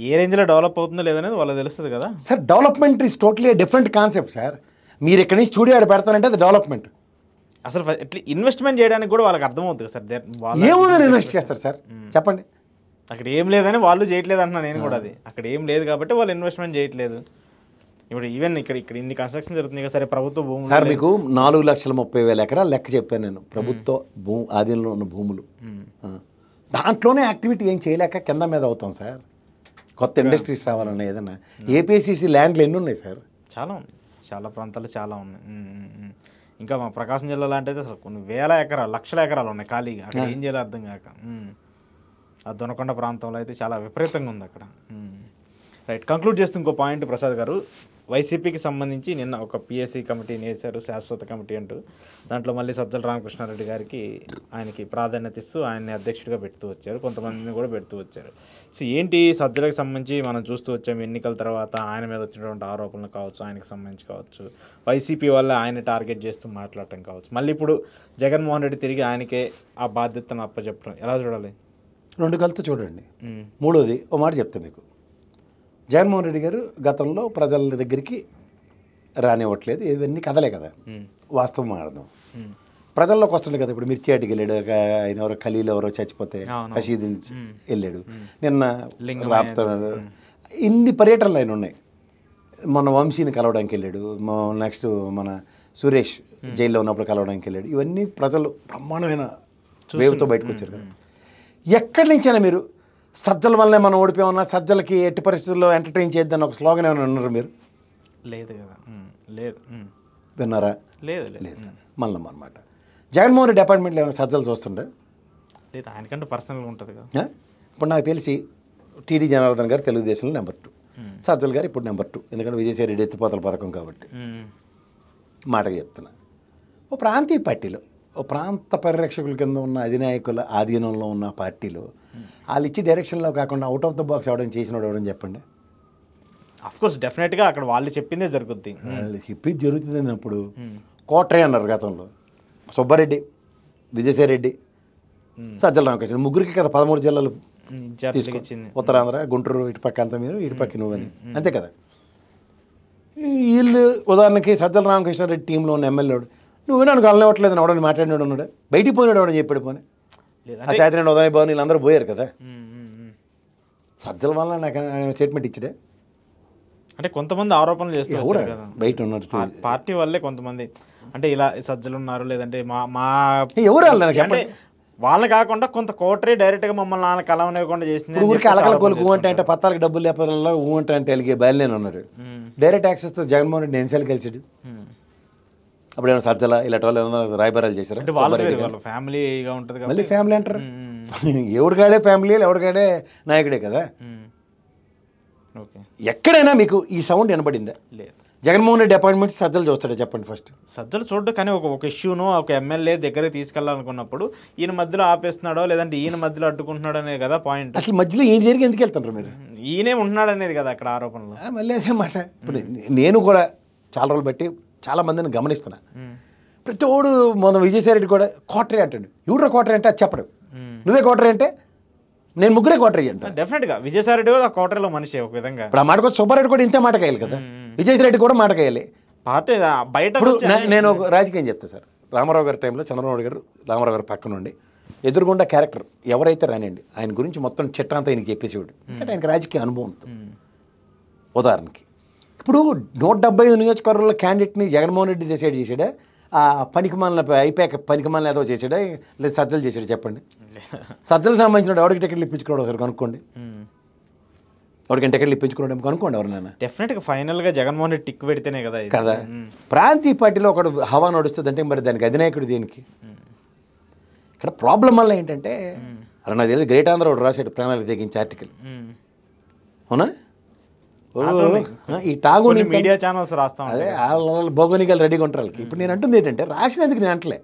ఏ రేంజ్లో డెవలప్ అవుతుందో లేదనేది వాళ్ళకి తెలుస్తుంది కదా sir. Development is totally different concept sir. మీరు ఇక్కడి నుంచి స్టూడియో ఆడ పెడతానంటే అది డెవలప్మెంట్. అసలు ఇట్లా ఇన్వెస్ట్మెంట్ చేయడానికి కూడా వాళ్ళకి అర్థమవుతుంది కదా సార్. ఏముందని ఇన్వెస్ట్ చేస్తారు సార్ చెప్పండి. అక్కడ ఏం లేదని వాళ్ళు చేయట్లేదు అంటున్నా నేను కూడా. అది అక్కడ ఏం లేదు కాబట్టి వాళ్ళు ఇన్వెస్ట్మెంట్ చేయట్లేదు. ఇప్పుడు ఈవెన్ ఇక్కడ ఇన్ని కన్స్ట్రక్షన్ జరుగుతుంది కదా, సరే ప్రభుత్వ భూములు సార్ మీకు 4,30,30,000 ఎకరాలు లెక్క చెప్పాను నేను, ప్రభుత్వ ఆధీనంలో ఉన్న భూములు. దాంట్లోనే యాక్టివిటీ ఏం చేయలేక కింద మీద అవుతాం సార్. కొత్త ఇండస్ట్రీస్ రావాలన్నా ఏదన్నా. ఏపీసీసీ ల్యాండ్లు ఎన్ని ఉన్నాయి సార్? చాలా ఉన్నాయి, చాలా ప్రాంతాలు చాలా ఉన్నాయి. ఇంకా మా ప్రకాశం జిల్లా లాంటిది అసలు కొన్ని వేల ఎకరాలు, లక్షల ఎకరాలు ఉన్నాయి ఖాళీగా. అక్కడ ఏం చేయాలో అర్థం కాక. ఆ దొనకొండ ప్రాంతంలో అయితే చాలా విపరీతంగా ఉంది అక్కడ. రైట్, కంక్లూడ్ చేస్తూ ఇంకో పాయింట్ ప్రసాద్ గారు, వైసీపీకి సంబంధించి నిన్న ఒక పిఎస్సి కమిటీని వేశారు, శాశ్వత కమిటీ అంటూ. దాంట్లో మళ్ళీ సజ్జల రామకృష్ణారెడ్డి గారికి ఆయనకి ప్రాధాన్యత ఇస్తూ ఆయన్ని అధ్యక్షుడిగా పెడుతూ వచ్చారు, కొంతమందిని కూడా పెడుతూ వచ్చారు. సో ఏంటి సజ్జలకు సంబంధించి మనం చూస్తూ వచ్చాము, ఎన్నికల తర్వాత ఆయన మీద వచ్చినటువంటి ఆరోపణలు కావచ్చు, ఆయనకు సంబంధించి కావచ్చు, వైసీపీ వల్ల ఆయన టార్గెట్ చేస్తూ మాట్లాడటం కావచ్చు, మళ్ళీ ఇప్పుడు జగన్మోహన్ రెడ్డి తిరిగి ఆయనకే ఆ బాధ్యతను అప్పచెప్పడం, ఎలా చూడాలి? 2 కలిసి చూడండి. మూడోది ఓ మాట చెప్తా మీకు. జగన్మోహన్ రెడ్డి గారు గతంలో ప్రజల దగ్గరికి రానివ్వట్లేదు, ఇవన్నీ కథలే కదా, వాస్తవం మాడదాం. ప్రజల్లోకి వస్తుండే కదా. ఇప్పుడు మిర్చి అడ్డికి వెళ్ళాడు, ఆయన ఎవరో ఖలీలు ఎవరో చచ్చిపోతే రషీద్ వెళ్ళాడు, నిన్న రాపుతాడు, ఇన్ని పర్యటనలు ఆయన ఉన్నాయి. మన వంశీని కలవడానికి వెళ్ళాడు, నెక్స్ట్ మన సురేష్ జైల్లో ఉన్నప్పుడు కలవడానికి వెళ్ళాడు. ఇవన్నీ ప్రజలు బ్రహ్మాండమైన వేవ్తో బయటకు వచ్చారు కదా. ఎక్కడి నుంచైనా మీరు సజ్జల వల్లనే మనం ఓడిపోయామన్నా, సజ్జలకి ఎట్టి పరిస్థితుల్లో ఎంటర్టైన్ చేద్దాం ఒక స్లోగన్ ఏమైనా ఉన్నారు మీరు? లేదు కదా, లేదు. విన్నారా? లేదు లేదు. మళ్ళీ అనమాట జగన్మోహన్ రెడ్డి అపాయింట్మెంట్లో ఏమైనా సజ్జలు చూస్తుండే? లేదు, ఆయనకంటే పర్సనల్గా ఉంటుంది కదా. ఇప్పుడు నాకు తెలిసి టీడీ జనార్దన్ గారు తెలుగుదేశంలో నెంబర్ 2, సజ్జల్ గారు ఇప్పుడు నెంబర్ 2, ఎందుకంటే విజయసాయి రెడ్డి ఎత్తిపోతల పథకం కాబట్టి మాటగా చెప్తున్నా. ఓ ప్రాంతీయ పార్టీలో, ఓ ప్రాంత పరిరక్షకుల కింద ఉన్న అధినాయకుల ఆధీనంలో ఉన్న పార్టీలో వాళ్ళు ఇచ్చి డైరెక్షన్లో కాకుండా అవుట్ ఆఫ్ ద బాక్స్ అవడం చేసినోడు ఎవడని చెప్పండి. అఫ్కోర్స్ డెఫినెట్గా అక్కడ వాళ్ళు చెప్పిందే జరుగుద్ది. వాళ్ళు చెప్పింది జరుగుతుంది అన్నప్పుడు కోట్రే అన్నారు గతంలో, సుబ్బారెడ్డి, విజయసాయి రెడ్డి, సజ్జల రామకృష్ణ, ముగ్గురికి కదా 13 జిల్లాలు ఇచ్చింది. ఉత్తరాంధ్ర, గుంటూరు, ఇటుపక్క అంతా మీరు, ఇటుపక్క నువ్వని, అంతే కదా. వీళ్ళు ఉదాహరణకి సజ్జల రామకృష్ణారెడ్డి టీంలో ఉన్న ఎమ్మెల్యేడు, నువ్వు నన్ను కలనివ్వట్లేదు అని ఎవడని మాట్లాడినాడు ఉన్నాడు, బయటికి పోయినాడు ఎవడని చెప్పాడు పోనీ. ఆ చేతనండి ఉదయం భవన్ వీళ్ళందరూ పోయారు కదా. సజ్జల వల్ల నాకు స్టేట్మెంట్ ఇచ్చాడే. అంటే కొంతమంది ఆరోపణలు చేస్తారు కదా బయట ఉన్నారు పార్టీ వల్లే కొంతమంది, అంటే ఇలా సజ్జలు ఉన్నారు, లేదంటే మా ఎవరు అంటే వాళ్ళని కాకుండా కొంత కోటరీ డైరెక్ట్గా మమ్మల్ని నాన్న కలవనివ్వకుండా చేసింది. ఊరికి అలకల కొలుకు అంటే పత్తాలకు డబ్బులు లేకపోతే ఊ అంటే అలిగే బయలుదేరి ఉన్నాడు. డైరెక్ట్ యాక్సెస్తో జగన్మోహన్ రెడ్డి ఎన్నిసార్లు కలిసాడు? అప్పుడు ఏమైనా సజ్జల ఇలాంటి వాళ్ళు ఏమైనా రాయబారాలు చేశారు? ఫ్యామిలీగా ఉంటుంది, మళ్ళీ ఫ్యామిలీ అంటారు. ఎవరికాడే ఫ్యామిలీ, ఎవరికాడే నాయకుడే కదా. ఎక్కడైనా మీకు ఈ సౌండ్ వినబడిందా? లేదు. జగన్మోహన్ రెడ్డి అపాయింట్మెంట్ సజ్జలు చూస్తాడా చెప్పండి ఫస్ట్? సజ్జలు చూడడు, కానీ ఒక ఇష్యూను ఒక ఎమ్మెల్యే దగ్గరికి తీసుకెళ్ళాలనుకున్నప్పుడు ఈయన మధ్యలో ఆపేస్తున్నాడో లేదంటే ఈయన మధ్యలో అడ్డుకుంటున్నాడు అనేది కదా పాయింట్. అసలు మధ్యలో ఏం జరిగి ఎందుకు వెళ్తున్నారు మీరు? ఈయనే ఉంటున్నాడు అనేది కదా అక్కడ ఆరోపణలు. మళ్ళీ అదే మాట. ఇప్పుడు నేను కూడా చాలా రోజులు బట్టి చాలా మందిని గమనిస్తున్నా. ప్రతి ఓడు మన విజయసాయి రెడ్డి కూడా కోటరీ అంటాడు. ఎవరు కోటరీ అంటే అది చెప్పడు. నువ్వే కోటరీ అంటే నేను ముగ్గురే కోటరీ అంట. డెఫినెట్గా విజయసాయి రెడ్డి కూడా కోటరీలో మనిషి ఒక విధంగా. ఇప్పుడు ఆ మాటకు సుబ్బారెడ్డి కూడా ఇంతే మాట కాయాలి కదా, విజయసాయి రెడ్డి కూడా మాట కాయాలి. పార్టీ బయట నేను ఒక రాజకీయం చెప్తాను సార్. రామారావు గారి టైంలో చంద్రబాబు గారు రామారావు గారి పక్క నుండి ఎదురుగుండా క్యారెక్టర్ ఎవరైతే రానండి ఆయన గురించి మొత్తం చిట్టంతా ఆయనకి చెప్పేసేవాడు. ఎందుకంటే ఆయనకి రాజకీయ అనుభవం. ఉదాహరణకి ఇప్పుడు 175 నియోజకవర్గాల క్యాండిడేట్ని జగన్మోహన్ రెడ్డి డిసైడ్ చేసాడా? ఆ పనికిమాలిన అయిపోయాక పనికిమాలిన ఏదో చేసాడా లేదా సజ్జలు చేసాడు చెప్పండి? సజ్జలు సంబంధించిన ఎవరికి టికెట్లు ఇప్పించుకోవడం ఒకసారి కనుక్కోండి. ఎవరికైనా టికెట్లు ఇప్పించుకోవడం కనుక్కోండి ఎవరినైనా. డెఫినెట్గా ఫైనల్గా జగన్మోహన్ రెడ్డి టిక్ పెడితేనే కదా కదా. ప్రాంతీయ పార్టీలో ఒకడు హవా నడుస్తుందంటే మరి దానికి అధినాయకుడు దేనికి? ఇక్కడ ప్రాబ్లం వల్ల ఏంటంటే అలా నాకు తెలియదు, గ్రేట్ ఆంధ్ర ఒకటి రాసాడు ప్రణాళిక తెగించి ఆర్టికల్. అవునా? ఈ టాగోని మీడియా ఛానల్స్ రాస్తాం, అదే భౌగోళికాలు రెడీగా ఉంటారు వాళ్ళకి. ఇప్పుడు నేను అంటుంది ఏంటంటే రాసినందుకు నేను అంటలే,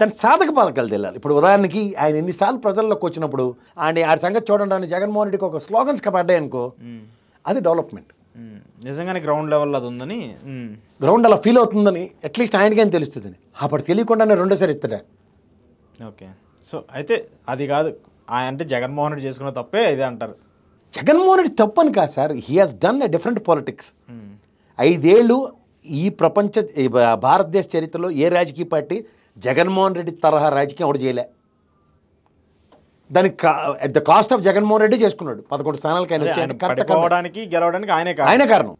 దాని సాధక బాధకాలు తెలియాలి. ఇప్పుడు ఉదాహరణకి ఆయన ఎన్నిసార్లు ప్రజల్లోకి వచ్చినప్పుడు ఆ సంగతి చూడండి, జగన్మోహన్ రెడ్డికి ఒక స్లోగన్స్ పడ్డాయి అనుకో, అది డెవలప్మెంట్. నిజంగానే గ్రౌండ్ లెవెల్ అది ఉందని, గ్రౌండ్ అలా ఫీల్ అవుతుందని అట్లీస్ట్ ఆయనకేం తెలుస్తుందని. అప్పుడు తెలియకుండానే రెండోసారి ఇస్తాడా? ఓకే. సో అయితే అది కాదు అంటే జగన్మోహన్ రెడ్డి చేసుకున్న తప్పే ఇదే అంటారు. జగన్మోహన్ రెడ్డి తప్పని కాదు sir, he has done a different politics. 5 ఏళ్ళు ఈ భారతదేశ చరిత్రలో ఏ రాజకీయ పార్టీ జగన్మోహన్ రెడ్డి తరహా రాజకీయం ఒకటి చేయలే. దానికి at the cost of Jaganmohan Reddy చేసుకున్నాడు. 11 స్థానాలకు ఆయన వచ్చి గెలవడానికి ఆయన కారణం.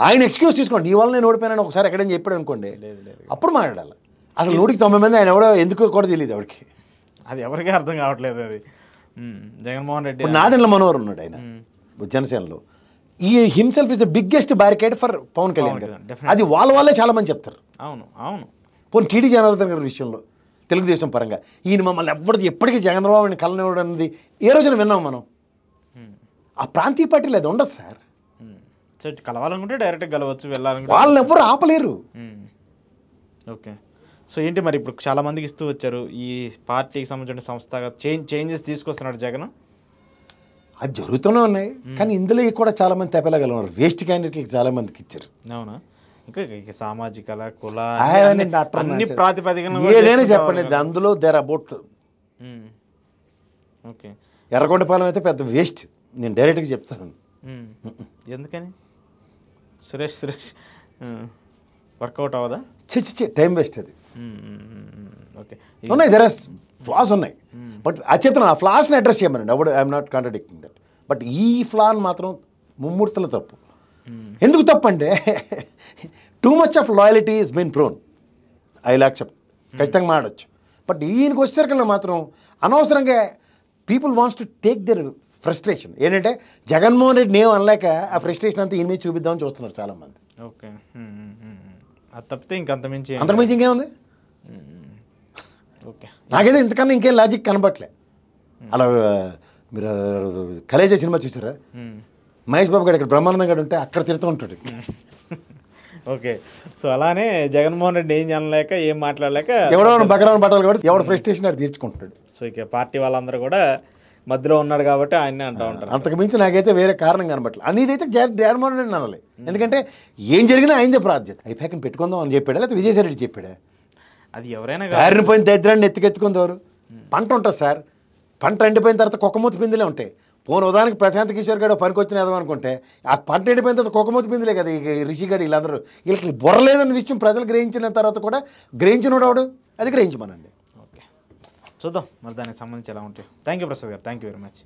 ఆయన ఎక్స్క్యూజ్ తీసుకోండి, నీ వల్ల నేను ఓడిపోయానని ఒకసారి ఎక్కడైనా చెప్పాడు అనుకోండి, అప్పుడు మాట్లాడాలి. అసలు 190 మంది ఆయన ఎవడో ఎందుకు కూడా తెలియదు ఎవరికి, అది ఎవరికీ అర్థం కావట్లేదు. అది జగన్మోహన్ రెడ్డి నాదెండ్ల మనోహర్ ఉన్నాడు ఆయన జనసేనలో, ఈ himself is the biggest barricade for Pawan Kalyan garu. అది వాళ్ళే చాలా మంది చెప్తారు. అవును అవును. పోనీ టీడీ జనార్దన్ గారి విషయంలో తెలుగుదేశం పరంగా ఈయన మమ్మల్ని ఎవరిది ఎప్పటికీ జగన్బాబుని కలనివ్వడం అనేది ఏ రోజున విన్నాం మనం? ఆ ప్రాంతీయ పార్టీలు అది ఉండదు సార్. కలవాలనుకుంటే డైరెక్ట్గా కలవచ్చు, వెళ్ళాలనుకుంటే వాళ్ళని ఎవ్వరు ఆపలేరు. ఓకే. సో ఏంటి మరి ఇప్పుడు చాలా మందికి ఇస్తూ వచ్చారు ఈ పార్టీకి సంబంధించిన సంస్థగా చేంజెస్ తీసుకొస్తున్నాడు జగన్. అది జరుగుతూనే ఉన్నాయి, కానీ ఇందులో కూడా చాలా మంది తెప్పలేగలరు. వేస్ట్ క్యాండిడేట్లకి చాలా మందికి ఇచ్చారు. అవునా? ఇంకా సామాజిక కుల అన్ని ప్రాతిపదికన ఏదైనా చెప్పండి, అందులో దేర్ అబౌట్. ఓకే. ఎర్రగొండపాలెం అయితే పెద్ద వేస్ట్, నేను డైరెక్ట్గా చెప్తాను. ఎందుకని? సురేష్ వర్కౌట్ అవ్వదా? టైం వేస్ట్ అది. ఓకే. ఉన్నాయి, దెర్ ఆర్ ఫ్లాస్ ఉన్నాయి, బట్ అది చెప్తున్నాను, ఆ ఫ్లాస్ని అడ్రస్ చేయమనండి. అప్పుడు I'm not contradicting that, but ఈ ఫ్లాన్ మాత్రం ముమ్మూర్తుల తప్పు. ఎందుకు తప్పు అంటే too much of loyalty is been prone, I will accept, ఖచ్చితంగా మాడవచ్చు. బట్ ఈయనకి వచ్చేసరికల్లా మాత్రం అనవసరంగా people wants to take their frustration. ఏంటంటే జగన్మోహన్ రెడ్డిని ఏం అనలేక ఆ ఫ్రస్ట్రేషన్ అంతా ఈయన మీద చూపిద్దామని చూస్తున్నారు చాలామంది. ఓకే. అది తప్పితే ఇంకంతమించి ఇంకేముంది? ఓకే. నాకైతే ఇంతకన్నా ఇంకేం లాజిక్ కనబట్లే. అలా మీరు కలేజా సినిమా చూసారా? మహేష్ బాబు గారు ఇక్కడ బ్రహ్మానందం గారు ఉంటే అక్కడ తిరుగుతూ ఉంటాడు. ఓకే. సో అలానే జగన్మోహన్ రెడ్డి ఏం అనలేక ఏం మాట్లాడలేక ఎవడో బకరాన్ని పట్టాలి కాబట్టి ఎవడ ఫ్రస్ట్రేషన్ అది తీర్చుకుంటాడు. సో ఇక పార్టీ వాళ్ళందరూ కూడా మధ్యలో ఉన్నాడు కాబట్టి ఆయన్ని అంటూ ఉంటారు. అంతకు మించి నాకైతే వేరే కారణం కనబట్లేదు. అనేదైతే జగన్మోహన్ రెడ్డి అనాలి, ఎందుకంటే ఏం జరిగినా ఆయనదే ప్రాధ్యత. అయిపోయాక పెట్టుకుందాం అని చెప్పాడా, లేకపోతే విజయసాయి రెడ్డి చెప్పాడా? అది ఎవరైనా దారిని పోయిన దరిద్రాన్ని ఎత్తుకెత్తుకుందెవరు? పంట ఉంటుంది సార్, పంట ఎండిపోయిన తర్వాత కుక్కమూతి పిందులే ఉంటాయి. పోను ఉదాహరణకి ప్రశాంత్ కిషోర్ గారు పనికి వచ్చిన ఏదో అనుకుంటే ఆ పంట ఎండిపోయిన తర్వాత కుక్కమూతి పిందులే కదా రిషిగాడు వీళ్ళందరూ. వీళ్ళకి బుర్రలేదన్న విషయం ప్రజలు గ్రహించిన తర్వాత కూడా గ్రహించినోడు అది గ్రహించమనండి. ఓకే, చూద్దాం మరి దానికి సంబంధించి ఎలా ఉంటాయి. థ్యాంక్ యూ ప్రసాద్ గారు, థ్యాంక్ యూ వెరీ మచ్.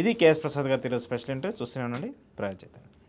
ఇది కేఎస్ ప్రసాద్ గారు ఈరోజు స్పెషల్ ఇంటర్వ్యూ. చూస్తూనే ఉండండి ప్రజా చైతన్యం.